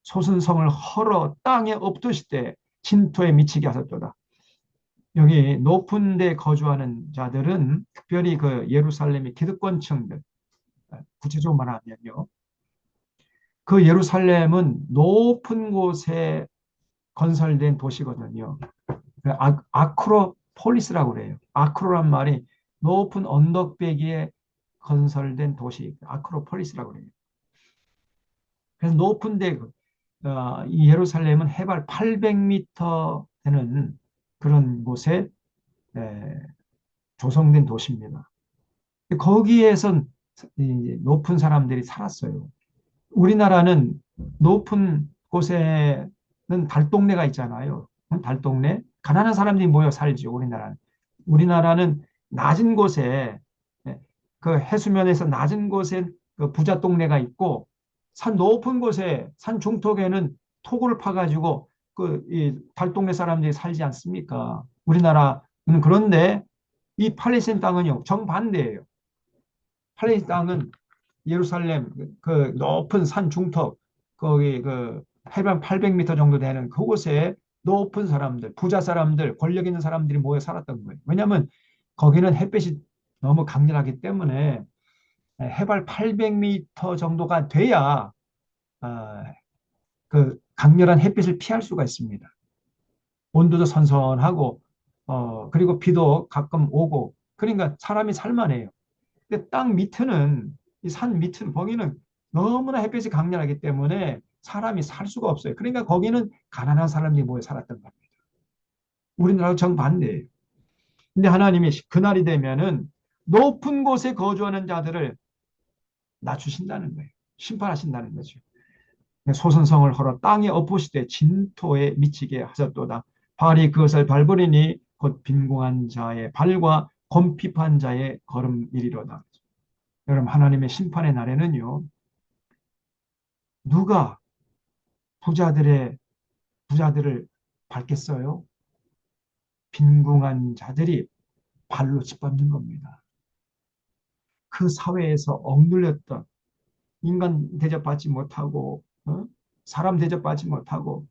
소선성을 헐어 땅에 엎드실 때 진토에 미치게 하셨도다. 여기 높은 데 거주하는 자들은 특별히 그 예루살렘의 기득권층들, 구체적으로 말하면요, 그 예루살렘은 높은 곳에 건설된 도시거든요. 아크로폴리스라고 그래요. 아크로란 말이 높은 언덕배기에 건설된 도시, 아크로폴리스라고 그래요. 그래서 높은데 이 예루살렘은 해발 800m 되는 그런 곳에 조성된 도시입니다. 거기에선 높은 사람들이 살았어요. 우리나라는 높은 곳에는 달동네가 있잖아요. 달동네. 가난한 사람들이 모여 살죠, 우리나라는. 우리나라는 낮은 곳에, 그 해수면에서 낮은 곳에 그 부자 동네가 있고, 산 높은 곳에, 산 중턱에는 토굴을 파가지고 이 달동네 사람들이 살지 않습니까? 우리나라는. 그런데 이 팔레스타인 땅은요, 정반대예요. 팔레스타인 땅은 예루살렘 그 높은 산 중턱, 거기 그 해발 800m 정도 되는 그곳에 높은 사람들, 부자 사람들, 권력 있는 사람들이 모여 살았던 거예요. 왜냐하면 거기는 햇빛이 너무 강렬하기 때문에 해발 800m 정도가 돼야 그 강렬한 햇빛을 피할 수가 있습니다. 온도도 선선하고 그리고 비도 가끔 오고, 그러니까 사람이 살만해요. 근데 땅 밑에는, 이 산 밑은, 거기는 너무나 햇빛이 강렬하기 때문에 사람이 살 수가 없어요. 그러니까 거기는 가난한 사람들이 모여 살았던 겁니다. 우리나라와 정반대예요. 근데 하나님이 그날이 되면은 높은 곳에 거주하는 자들을 낮추신다는 거예요. 심판하신다는 거죠. 소선성을 헐어 땅에 엎으시되 진토에 미치게 하셨도다. 발이 그것을 밟으리니 곧 빈궁한 자의 발과 곰핍한 자의 걸음이리로다. 여러분, 하나님의 심판의 날에는요, 누가 부자들을 밟겠어요? 빈궁한 자들이 발로 짓밟는 겁니다. 그 사회에서 억눌렸던, 인간 대접받지 못하고, 사람 대접받지 못하고,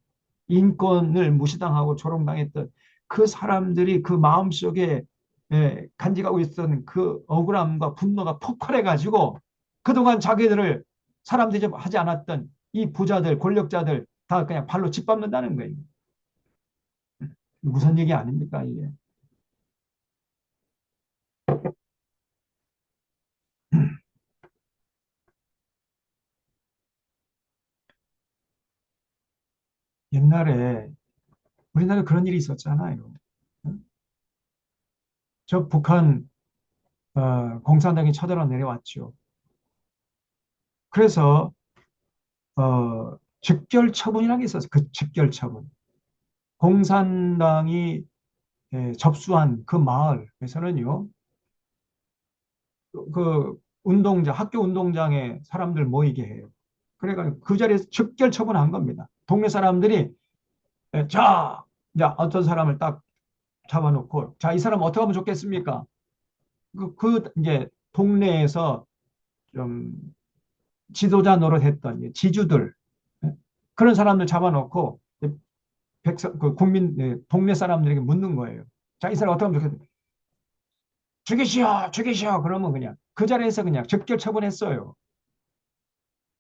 인권을 무시당하고 조롱당했던 그 사람들이 그 마음속에 간직하고 있었던 그 억울함과 분노가 폭발해가지고 그동안 자기들을 사람 대접하지 않았던 이 부자들, 권력자들 다 그냥 발로 짓밟는다는 거예요. 무슨 얘기 아닙니까, 이게? 옛날에 우리나라에 그런 일이 있었잖아요. 저 북한 공산당이 쳐들어 내려왔죠. 그래서 즉결 처분이라는 게 있었어요. 그 즉결 처분. 공산당이 접수한 그 마을에서는요, 그 운동장, 학교 운동장에 사람들 모이게 해요. 그러니까 그 자리에서 즉결 처분한 겁니다. 동네 사람들이 자, 이제 어떤 사람을 딱 잡아놓고, 자, 이 사람 어떻게 하면 좋겠습니까? 이제 동네에서 좀 지도자 노릇했던 지주들, 그런 사람들 잡아놓고 국민, 동네 사람들에게 묻는 거예요. 자, 이 사람 어떻게 하면 좋겠습니까? 죽이시오, 죽이시오. 그러면 그냥 그 자리에서 그냥 즉결 처분했어요.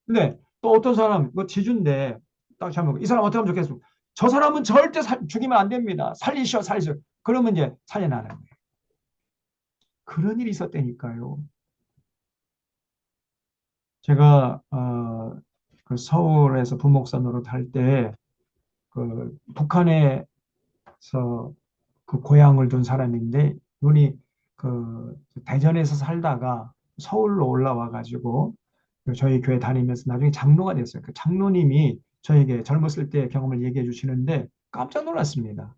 근데 또 어떤 사람, 뭐 지주인데, 딱 잡아놓고 이 사람 어떻게 하면 좋겠습니까? 저 사람은 절대 죽이면 안 됩니다. 살리시오, 살리시오. 그러면 이제 살려나는 거예요. 그런 일이 있었다니까요. 제가 그 서울에서 부목사 노릇할 때 그 북한에서 그 고향을 둔 사람인데 눈이 그 대전에서 살다가 서울로 올라와 가지고 저희 교회 다니면서 나중에 장로가 됐어요. 그 장로님이 저에게 젊었을 때 경험을 얘기해 주시는데 깜짝 놀랐습니다.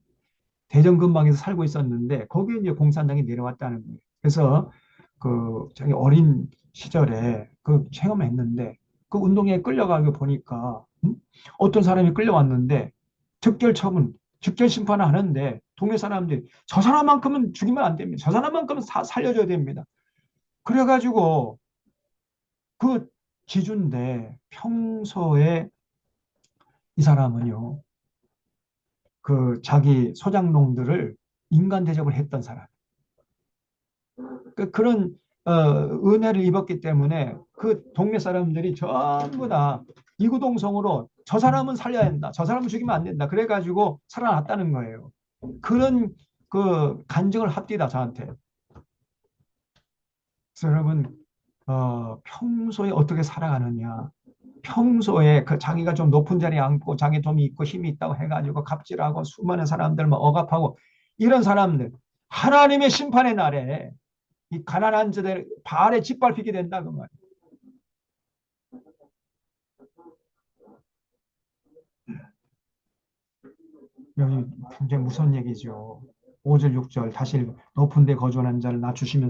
대전 근방에서 살고 있었는데 거기에 이제 공산당이 내려왔다는 거예요. 그래서 그 자기 어린 시절에 그 체험했는데 그 운동에 끌려가고 보니까 어떤 사람이 끌려왔는데 즉결 처분, 즉결 심판을 하는데 동네 사람들이 저 사람만큼은 죽이면 안 됩니다. 저 사람만큼은 살려줘야 됩니다. 그래가지고 그 기준인데 평소에 이 사람은요 그 자기 소장농들을 인간 대접을 했던 사람. 그런 은혜를 입었기 때문에 그 동네 사람들이 전부 다 이구동성으로 저 사람은 살려야 한다. 저 사람은 죽이면 안 된다. 그래가지고 살아났다는 거예요. 그런 그 간증을 합디다 저한테. 그래서 여러분 평소에 어떻게 살아가느냐. 평소에 그 자기가 좀 높은 자리에 앉고 자기 좀 있고 힘이 있다고 해가지고 갑질하고 수많은 사람들 막 억압하고 이런 사람들 하나님의 심판의 날에 이 가난한 자들 발에 짓밟히게 된다 그 말이에요. 여기 굉장히 무서운 얘기죠. 5절 6절 다시 높은 데 거주하는 자를 낮추시면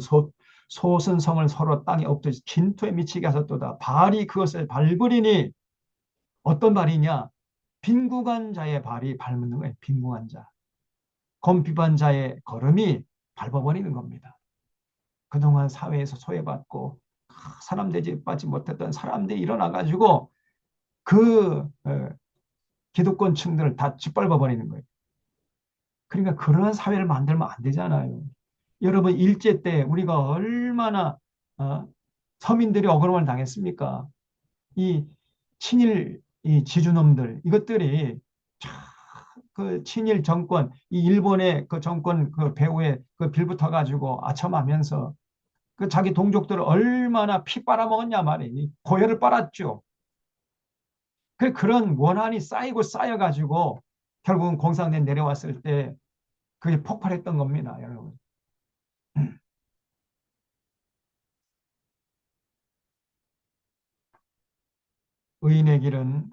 솟은 성을 서로 땅에 엎드려 진토에 미치게 하셨도다. 발이 그것을 밟으리니 어떤 발이냐? 빈궁한 자의 발이 밟는 거예요. 빈궁한 자. 검핍한 자의 걸음이 밟아버리는 겁니다. 그동안 사회에서 소외받고 사람 대접받지 못했던 사람들이 일어나가지고 그 기득권층들을 다 짓밟아 버리는 거예요. 그러니까 그런 사회를 만들면 안 되잖아요. 여러분 일제 때 우리가 얼마나 서민들이 억울함을 당했습니까? 이 친일 이 지주놈들 이것들이 그 친일 정권 이 일본의 그 정권 그 배후에 그 빌붙어 가지고 아첨하면서 그 자기 동족들을 얼마나 피 빨아먹었냐 말이에요. 고열을 빨았죠. 그런 원한이 쌓이고 쌓여가지고 결국은 공산당 내려왔을 때 그게 폭발했던 겁니다, 여러분. 의인의 길은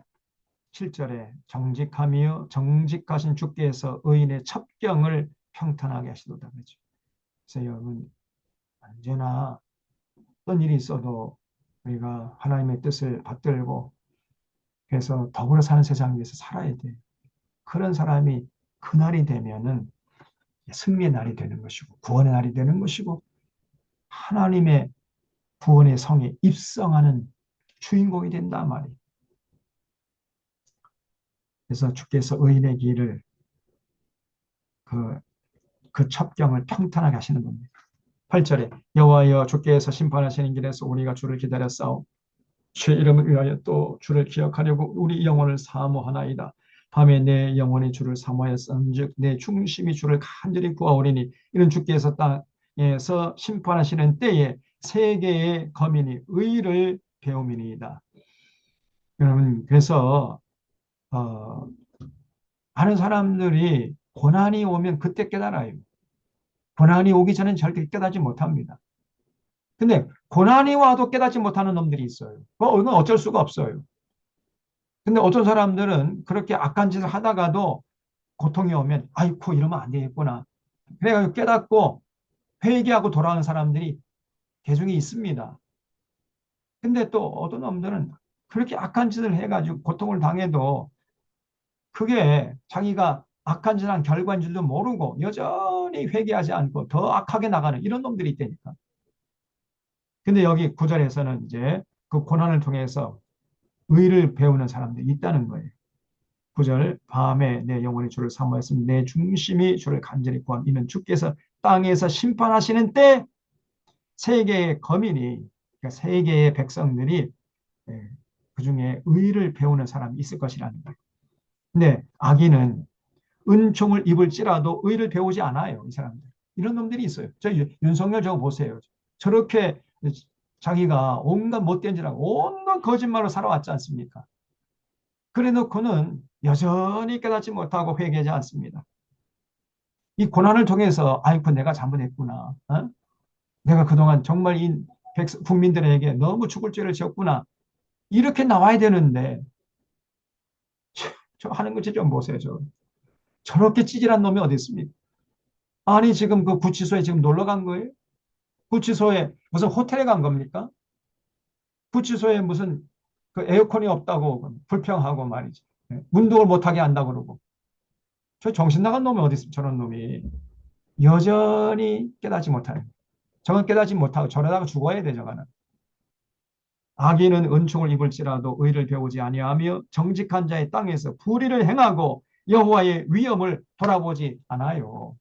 7절에 정직하며 정직하신 주께서 의인의 첩경을 평탄하게 하시도다 그러죠. 그래서 여러분 언제나 어떤 일이 있어도 우리가 하나님의 뜻을 받들고 그래서 더불어 사는 세상 위에서 살아야 돼요. 그런 사람이 그날이 되면은 승리의 날이 되는 것이고 구원의 날이 되는 것이고 하나님의 구원의 성에 입성하는 주인공이 된다 말이에요. 그래서 주께서 의인의 길을 그 첩경을 평탄하게 하시는 겁니다. 8절에 여호와여 주께서 심판하시는 길에서 우리가 주를 기다렸사오. 주의 이름을 위하여 또 주를 기억하려고 우리 영혼을 사모하나이다. 밤에 내 영혼이 주를 사모하였은즉 내 중심이 주를 간절히 구하오리니 이는 주께서 땅에서 심판하시는 때에 세계의 거민이 의를 배움이니이다. 여러분 그래서 많은 사람들이 고난이 오면 그때 깨달아요. 고난이 오기 전엔 절대 깨닫지 못합니다. 근데 고난이 와도 깨닫지 못하는 놈들이 있어요. 이건 어쩔 수가 없어요. 근데 어떤 사람들은 그렇게 악한 짓을 하다가도 고통이 오면 아이고 이러면 안 되겠구나. 그래가지고 깨닫고 회개하고 돌아오는 사람들이 개중에 있습니다. 근데 또 어떤 놈들은 그렇게 악한 짓을 해가지고 고통을 당해도 그게 자기가 악한 짓한 결과인 줄도 모르고 여전히 회개하지 않고 더 악하게 나가는 이런 놈들이 있다니까. 근데 여기 9절에서는 이제 그 고난을 통해서 의를 배우는 사람들이 있다는 거예요. 9절 밤에 내 영혼이 주를 사모했으면 내 중심이 주를 간절히 구한 이는 주께서 땅에서 심판하시는 때 세계의 거민이 그러니까 세계의 백성들이 그 중에 의를 배우는 사람이 있을 것이라는 거예요. 근데 악인은 은총을 입을지라도 의를 배우지 않아요. 이 사람들. 이런 놈들이 있어요. 윤석열 저거 보세요. 저렇게 자기가 온갖 못된 짓하고 온갖 거짓말로 살아왔지 않습니까? 그래 놓고는 여전히 깨닫지 못하고 회개하지 않습니다. 이 고난을 통해서 아이고 내가 잘못했구나. 어? 내가 그동안 정말 이 국민들에게 너무 죽을 죄를 지었구나. 이렇게 나와야 되는데 저 하는 거지 좀 보세요. 저렇게 찌질한 놈이 어디 있습니까? 아니 지금 그 구치소에 지금 놀러 간 거예요? 구치소에 무슨 호텔에 간 겁니까? 구치소에 무슨 그 에어컨이 없다고 불평하고 말이지. 운동을 못하게 한다고 그러고. 저 정신 나간 놈이 어디 있습니까? 저런 놈이. 여전히 깨닫지 못하는. 저건 깨닫지 못하고 저러다가 죽어야 돼, 저거는. 악인은 은총을 입을지라도 의를 배우지 아니하며 정직한 자의 땅에서 불의를 행하고 여호와의 위엄을 돌아보지 않아요.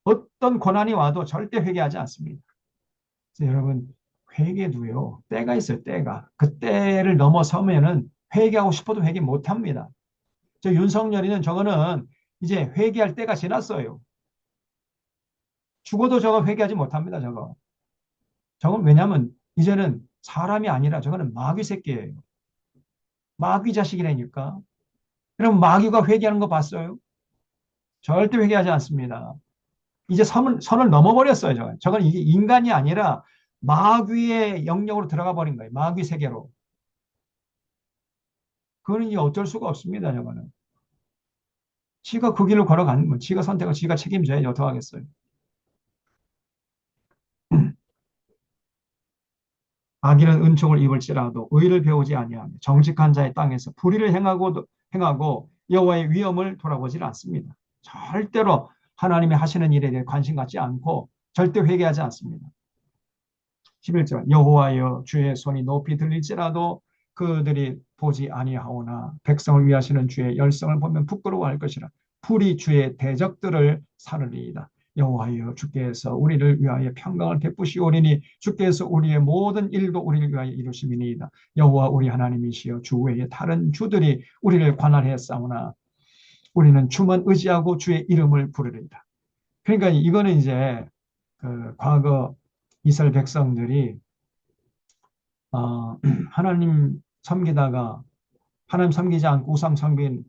어떤 고난이 와도 절대 회개하지 않습니다. 그래서 여러분 회개도요. 때가 있어요. 때가. 그 때를 넘어서면은 회개하고 싶어도 회개 못합니다. 저 윤석열이는 저거는 이제 회개할 때가 지났어요. 죽어도 저거 회개하지 못합니다. 저건 왜냐하면 이제는 사람이 아니라 저거는 마귀 새끼예요. 마귀 자식이라니까. 그럼 마귀가 회개하는 거 봤어요? 절대 회개하지 않습니다. 이제 선을 넘어버렸어요. 저건 이게 인간이 아니라 마귀의 영역으로 들어가 버린 거예요. 마귀 세계로. 그거는 이제 어쩔 수가 없습니다. 저거는. 지가 그 길을 걸어가는 거, 지가 선택을 지가 책임져야지 어떡하겠어요. 악인은 은총을 입을지라도 의를 배우지 아니하며 정직한 자의 땅에서 불의를 행하고 여호와의 위엄을 돌아보지 않습니다. 절대로 하나님이 하시는 일에 대해 관심 갖지 않고 절대 회개하지 않습니다. 11절 여호와여 주의 손이 높이 들릴지라도 그들이 보지 아니하오나 백성을 위하시는 주의 열성을 보면 부끄러워할 것이라 불이 주의 대적들을 사르리이다. 여호와여 주께서 우리를 위하여 평강을 베푸시오리니 주께서 우리의 모든 일도 우리를 위하여 이루심이니이다. 여호와 우리 하나님이시여 주 외에 다른 주들이 우리를 관할하였사오나 우리는 주만 의지하고 주의 이름을 부르리이다. 그러니까 이거는 이제 그 과거 이스라엘 백성들이 하나님 섬기다가 하나님 섬기지 않고 우상 섬긴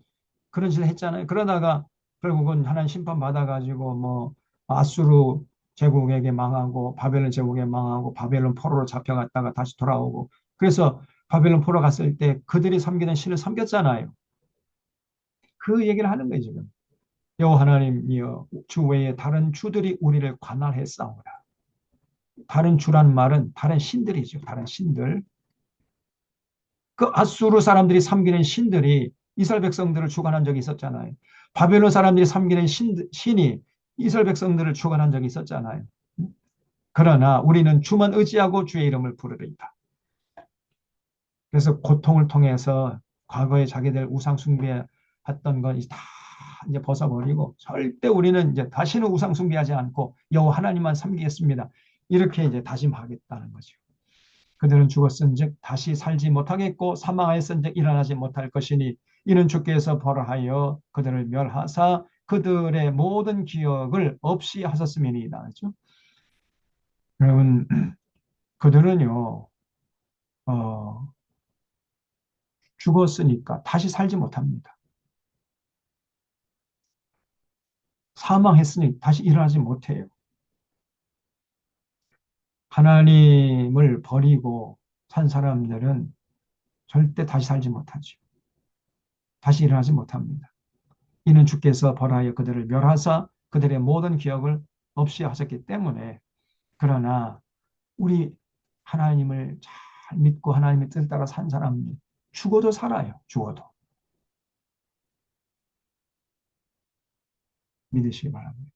그런 짓을 했잖아요. 그러다가 결국은 하나님 심판 받아가지고 뭐 아수르 제국에게 망하고 바벨론 제국에 망하고 바벨론 포로로 잡혀갔다가 다시 돌아오고 그래서 바벨론 포로 갔을 때 그들이 섬기는 신을 섬겼잖아요. 그 얘기를 하는 거예요 지금. 여호와 하나님이여 주 외에 다른 주들이 우리를 관할했사오라. 다른 주란 말은 다른 신들이죠. 다른 신들. 그 아수르 사람들이 섬기는 신들이 이스라엘 백성들을 주관한 적이 있었잖아요. 바벨론 사람들이 섬기는 신이 이스라엘 백성들을 주관한 적이 있었잖아요. 그러나 우리는 주만 의지하고 주의 이름을 부르리이다. 그래서 고통을 통해서 과거에 자기들 우상 숭배했던 건 다 이제 벗어버리고 절대 우리는 이제 다시는 우상 숭배하지 않고 여호와 하나님만 섬기겠습니다. 이렇게 이제 다짐하겠다는 거죠. 그들은 죽었은즉 다시 살지 못하겠고 사망하였은즉 일어나지 못할 것이니 이는 주께서 벌하여 그들을 멸하사 그들의 모든 기억을 없이 하셨음이니이다. 그렇죠? 여러분 그들은요 죽었으니까 다시 살지 못합니다. 사망했으니 다시 일어나지 못해요. 하나님을 버리고 산 사람들은 절대 다시 살지 못하죠. 다시 일어나지 못합니다. 이는 주께서 벌하여 그들을 멸하사 그들의 모든 기억을 없이 하셨기 때문에 그러나 우리 하나님을 잘 믿고 하나님의 뜻을 따라 산 사람들 죽어도 살아요. 죽어도. 믿으시기 바랍니다.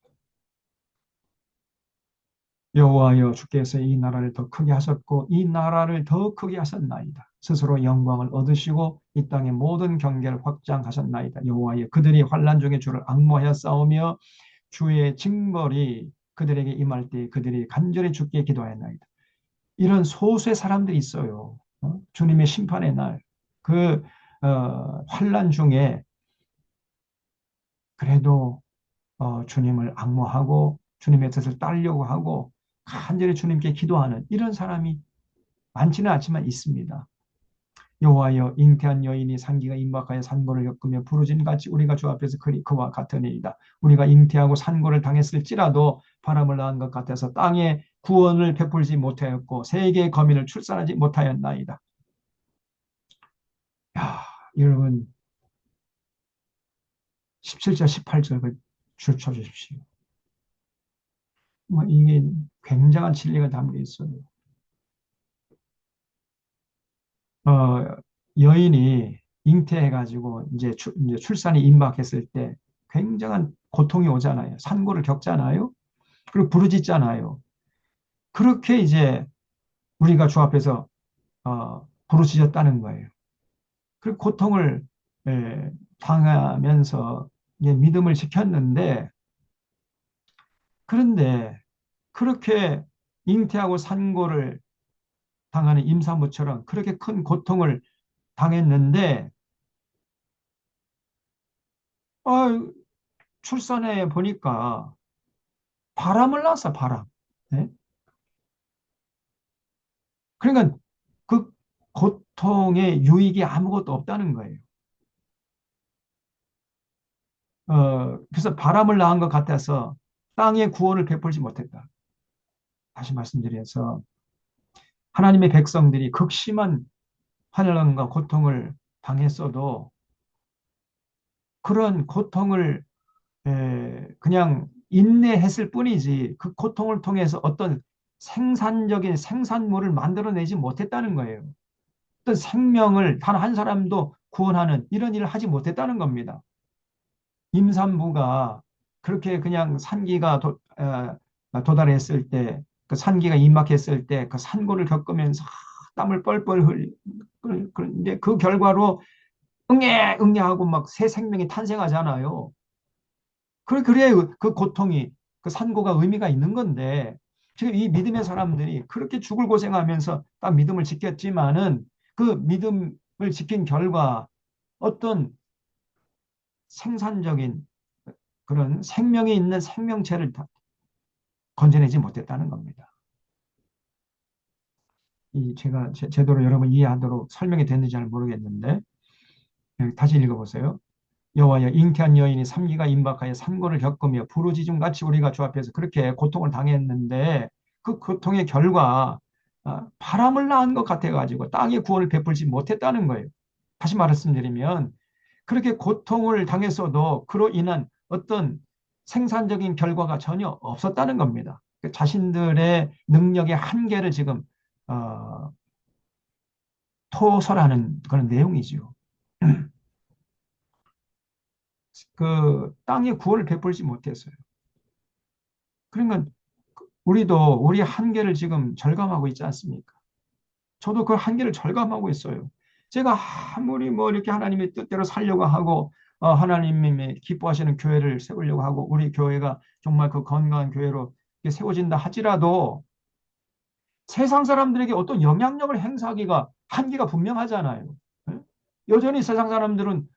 여호와여 주께서 이 나라를 더 크게 하셨고 이 나라를 더 크게 하셨나이다. 스스로 영광을 얻으시고 이 땅의 모든 경계를 확장하셨나이다. 여호와여 그들이 환난 중에 주를 앙모하여 싸우며 주의 징벌이 그들에게 임할 때 그들이 간절히 주께 기도하였나이다. 이런 소수의 사람들이 있어요. 주님의 심판의 날, 그 환난 중에 그래도 주님을 앙모하고 주님의 뜻을 따르려고 하고 간절히 주님께 기도하는 이런 사람이 많지는 않지만 있습니다. 여호와여 잉태한 여인이 산기가 임박하여 산고를 겪으며 부르짖음 같이 우리가 주 앞에서 그와 같으니이다. 우리가 잉태하고 산고를 당했을지라도 바람을 낳은 것 같아서 땅에 구원을 베풀지 못하였고 세계의 거민을 출산하지 못하였나이다. 야, 여러분 17절 18절 줄 쳐주십시오. 뭐 이게 굉장한 진리가 담겨 있어요. 여인이 잉태해가지고 이제 출산이 임박했을 때 굉장한 고통이 오잖아요. 산고를 겪잖아요. 그리고 부르짖잖아요. 그렇게 이제 우리가 주 앞에서 부르짖었다는 거예요. 그리고 고통을 당하면서 이제 믿음을 지켰는데, 그런데 그렇게 잉태하고 산고를 당하는 임산부처럼 그렇게 큰 고통을 당했는데 어, 출산해 보니까 바람을 낳았어, 바람. 네? 그러니까 그 고통의 유익이 아무것도 없다는 거예요. 그래서 바람을 낳은 것 같아서 땅에 구원을 베풀지 못했다. 다시 말씀드려서 하나님의 백성들이 극심한 환란과 고통을 당했어도 그런 고통을 그냥 인내했을 뿐이지 그 고통을 통해서 어떤 생산적인 생산물을 만들어내지 못했다는 거예요. 어떤 생명을 단 한 사람도 구원하는 이런 일을 하지 못했다는 겁니다. 임산부가 그렇게 그냥 산기가 도달했을 때, 그 산기가 임박했을 때 그 산고를 겪으면서 땀을 뻘뻘 그런데 그 결과로 응애응애하고 막 새 생명이 탄생하잖아요. 그래야 그 고통이, 그 산고가 의미가 있는 건데, 지금 이 믿음의 사람들이 그렇게 죽을 고생하면서 딱 믿음을 지켰지만은 그 믿음을 지킨 결과 어떤 생산적인 그런 생명이 있는 생명체를 건져내지 못했다는 겁니다. 제가 제대로 여러분 이해하도록 설명이 됐는지 잘 모르겠는데, 다시 읽어보세요. 여호와여 잉태한 여인이 삼기가 임박하여 산고를 겪으며 부르짖음 같이 우리가 주 앞에서 그렇게 고통을 당했는데 그 고통의 결과 바람을 낳은 것 같아가지고 땅의 구원을 베풀지 못했다는 거예요. 다시 말씀드리면 그렇게 고통을 당했어도 그로 인한 어떤 생산적인 결과가 전혀 없었다는 겁니다. 자신들의 능력의 한계를 지금 토설하는 그런 내용이죠. 그 땅에 구원을 베풀지 못했어요. 그러면 우리도 우리 한계를 지금 절감하고 있지 않습니까? 저도 그 한계를 절감하고 있어요. 제가 아무리 뭐 이렇게 하나님의 뜻대로 살려고 하고 하나님이 기뻐하시는 교회를 세우려고 하고 우리 교회가 정말 그 건강한 교회로 세워진다 하지라도 세상 사람들에게 어떤 영향력을 행사하기가 한계가 분명하잖아요. 예? 여전히 세상 사람들은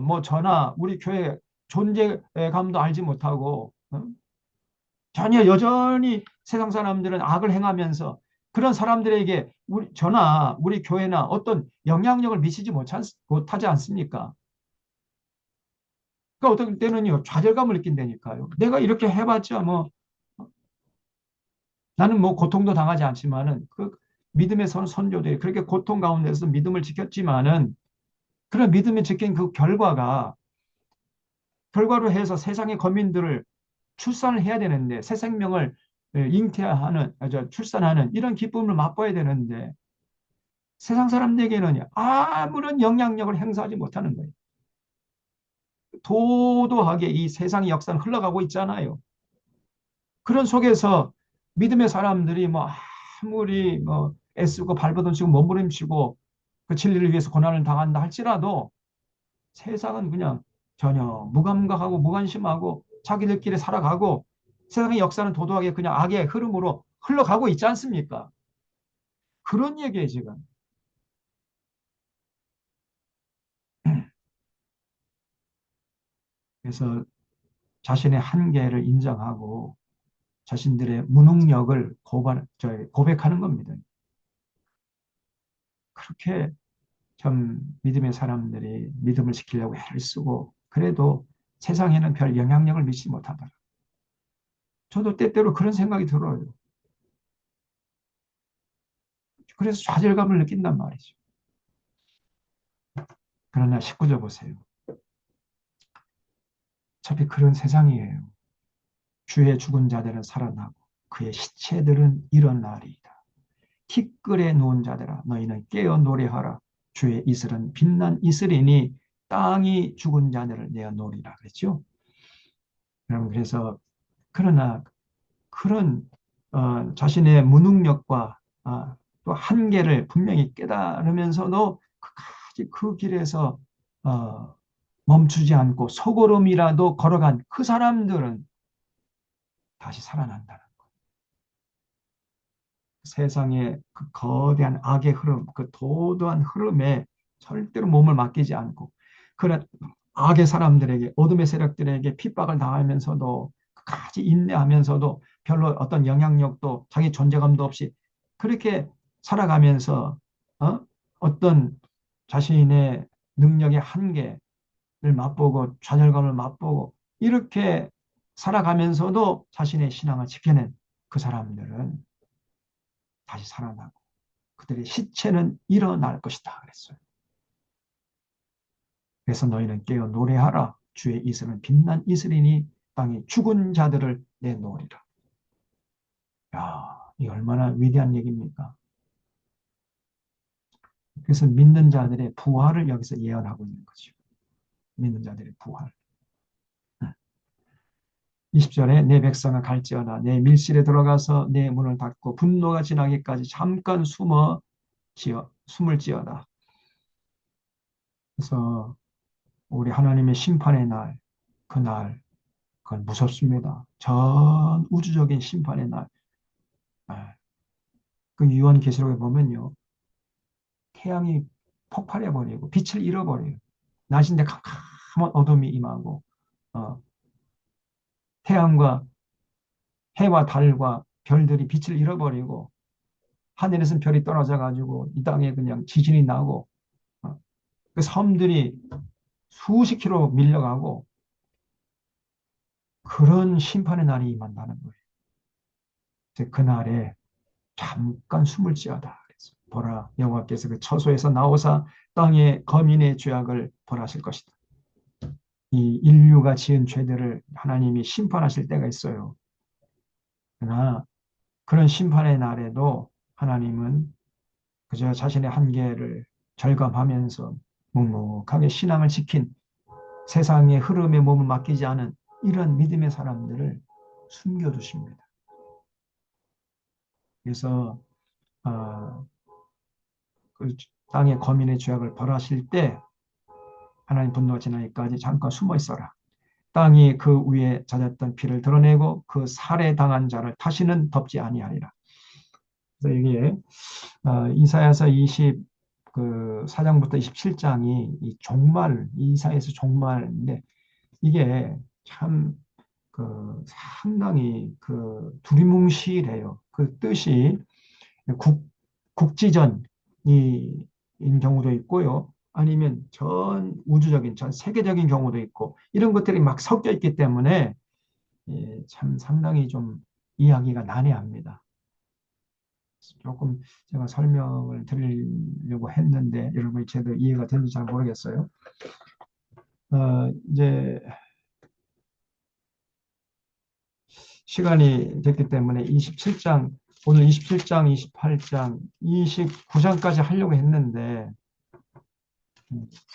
뭐 저나 우리 교회 존재감도 알지 못하고 전혀 여전히 세상 사람들은 악을 행하면서 그런 사람들에게 저나 우리 교회나 어떤 영향력을 미치지 못하지 않습니까? 그러니까 어떤 때는요 좌절감을 느낀다니까요. 내가 이렇게 해봤자 뭐 나는 뭐 고통도 당하지 않지만은 그 믿음의 선조들이 그렇게 고통 가운데서 믿음을 지켰지만은 그런 믿음을 지킨 그 결과로 해서 세상의 거민들을 출산을 해야 되는데 새 생명을 잉태하는 출산하는 이런 기쁨을 맛봐야 되는데 세상 사람들에게는 아무런 영향력을 행사하지 못하는 거예요. 도도하게 이 세상의 역사는 흘러가고 있잖아요. 그런 속에서 믿음의 사람들이 뭐 아무리 뭐 애쓰고 발버둥치고 몸부림치고 그 진리를 위해서 고난을 당한다 할지라도 세상은 그냥 전혀 무감각하고 무관심하고 자기들끼리 살아가고 세상의 역사는 도도하게 그냥 악의 흐름으로 흘러가고 있지 않습니까? 그런 얘기예요, 지금. 그래서 자신의 한계를 인정하고 자신들의 무능력을 고백하는 겁니다. 그렇게 좀 믿음의 사람들이 믿음을 지키려고 애를 쓰고 그래도 세상에는 별 영향력을 미치지 못하더라. 저도 때때로 그런 생각이 들어요. 그래서 좌절감을 느낀단 말이죠. 그러나 19절 보세요. 어차피 그런 세상이에요. 주의 죽은 자들은 살아나고 그의 시체들은 일어나리이다. 티끌에 누운 자들아 너희는 깨어 노래하라. 주의 이슬은 빛난 이슬이니 땅이 죽은 자들을 내어 놓으리라 그랬죠. 여러분 그래서 그러나 그런 자신의 무능력과 또 한계를 분명히 깨달으면서도 끝까지 그 길에서 멈추지 않고 소걸음이라도 걸어간 그 사람들은 다시 살아난다는 거예요. 세상의 그 거대한 악의 흐름, 그 도도한 흐름에 절대로 몸을 맡기지 않고 그런 악의 사람들에게 어둠의 세력들에게 핍박을 당하면서도 끝까지 인내하면서도 별로 어떤 영향력도 자기 존재감도 없이 그렇게 살아가면서 어떤 자신의 능력의 한계를 맛보고 좌절감을 맛보고 이렇게 살아가면서도 자신의 신앙을 지켜낸 그 사람들은 다시 살아나고 그들의 시체는 일어날 것이다 그랬어요. 그래서 너희는 깨어 노래하라. 주의 이슬은 빛난 이슬이니 땅에 죽은 자들을 내놓으리라. 야, 이 얼마나 위대한 얘기입니까? 그래서 믿는 자들의 부활을 여기서 예언하고 있는 거죠. 믿는 자들의 부활. 20절에 내 백성은 갈지어다 내 밀실에 들어가서 내 문을 닫고 분노가 지나기까지 잠깐 숨을 지어다. 그래서 우리 하나님의 심판의 날, 그날, 그건 무섭습니다. 전 우주적인 심판의 날. 그 요한계시록에 보면요. 태양이 폭발해버리고 빛을 잃어버려요. 낮인데 캄캄한 어둠이 임하고 태양과 해와 달과 별들이 빛을 잃어버리고 하늘에서는 별이 떨어져 가지고 이 땅에 그냥 지진이 나고 그 섬들이 수십 킬로 밀려가고 그런 심판의 날이 임한다는 거예요. 그날에 잠깐 숨을 지어다. 보라 여호와께서 그 처소에서 나오사 땅의 거민의 죄악을 벌하실 것이다. 이 인류가 지은 죄들을 하나님이 심판하실 때가 있어요. 그러나 그런 심판의 날에도 하나님은 그저 자신의 한계를 절감하면서 묵묵하게 신앙을 지킨 세상의 흐름에 몸을 맡기지 않은 이런 믿음의 사람들을 숨겨두십니다. 그래서 그 땅의 거민의 죄악을 벌하실 때 하나님 분노가 지나기까지 잠깐 숨어 있어라. 땅이 그 위에 젖었던 피를 드러내고 그 살해당한 자를 다시는 덮지 아니하리라. 그래서 이게 이사야서 24장부터 27장이 이 종말, 이사야서 종말인데 이게 참 상당히 두리뭉실해요. 그 뜻이 국지전인 경우도 있고요. 아니면 전 우주적인, 전 세계적인 경우도 있고 이런 것들이 막 섞여 있기 때문에 참 상당히 좀 이해하기가 난해합니다. 조금 제가 설명을 드리려고 했는데 여러분이 제대로 이해가 되는지 잘 모르겠어요. 이제 시간이 됐기 때문에 27장, 오늘 27장, 28장, 29장까지 하려고 했는데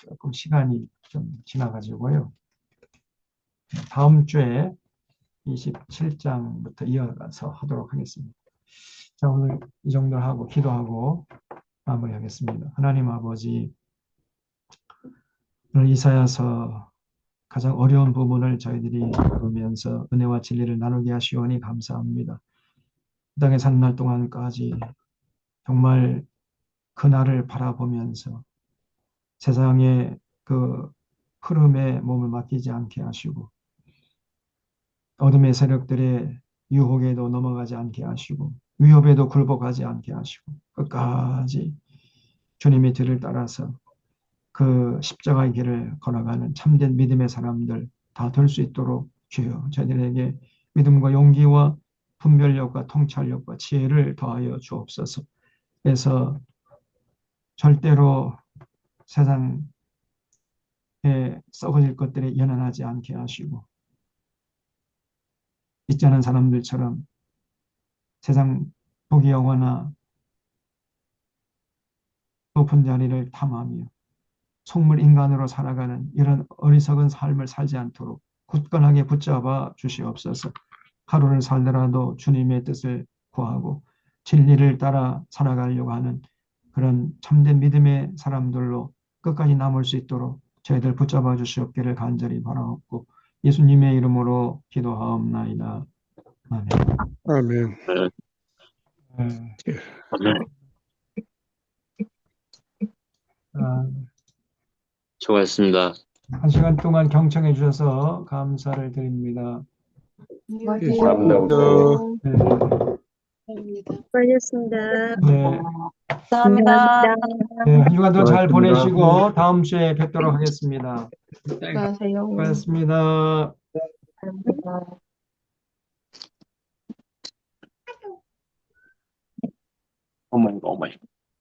조금 시간이 좀 지나가지고요. 다음 주에 27장부터 이어가서 하도록 하겠습니다. 자, 오늘 이 정도 하고 기도하고 마무리하겠습니다. 하나님 아버지, 오늘 이사야서 가장 어려운 부분을 저희들이 보면서 은혜와 진리를 나누게 하시오니 감사합니다. 이 땅에 사는 날 동안까지 정말 그날을 바라보면서 세상의 그 흐름에 몸을 맡기지 않게 하시고 어둠의 세력들의 유혹에도 넘어가지 않게 하시고 위협에도 굴복하지 않게 하시고 끝까지 주님의 뒤를 따라서 그 십자가의 길을 걸어가는 참된 믿음의 사람들 다 될 수 있도록 주여 저희들에게 믿음과 용기와 분별력과 통찰력과 지혜를 더하여 주옵소서. 그래서 절대로 세상에 썩어질 것들에 연연하지 않게 하시고 있지 않은 사람들처럼 세상 부귀영화나 높은 자리를 탐하며 속물 인간으로 살아가는 이런 어리석은 삶을 살지 않도록 굳건하게 붙잡아 주시옵소서. 하루를 살더라도 주님의 뜻을 구하고 진리를 따라 살아가려고 하는 그런 참된 믿음의 사람들로 끝까지 남을 수 있도록 저희들 붙잡아 주시옵기를 간절히 바라옵고 예수님의 이름으로 기도하옵나이다. 아멘. 아멘. 네. 아멘. 아, 수고하셨습니다. 한 시간 동안 경청해 주셔서 감사를 드립니다. 예, 감사합니다. 네. 수고하셨습니다. 네. 감사합니다. 네, 한 주간 더 잘 고맙습니다. 보내시고 다음 주에 뵙도록 하겠습니다. 수고하세요. 수고하셨습니다. 어머니, 어머니.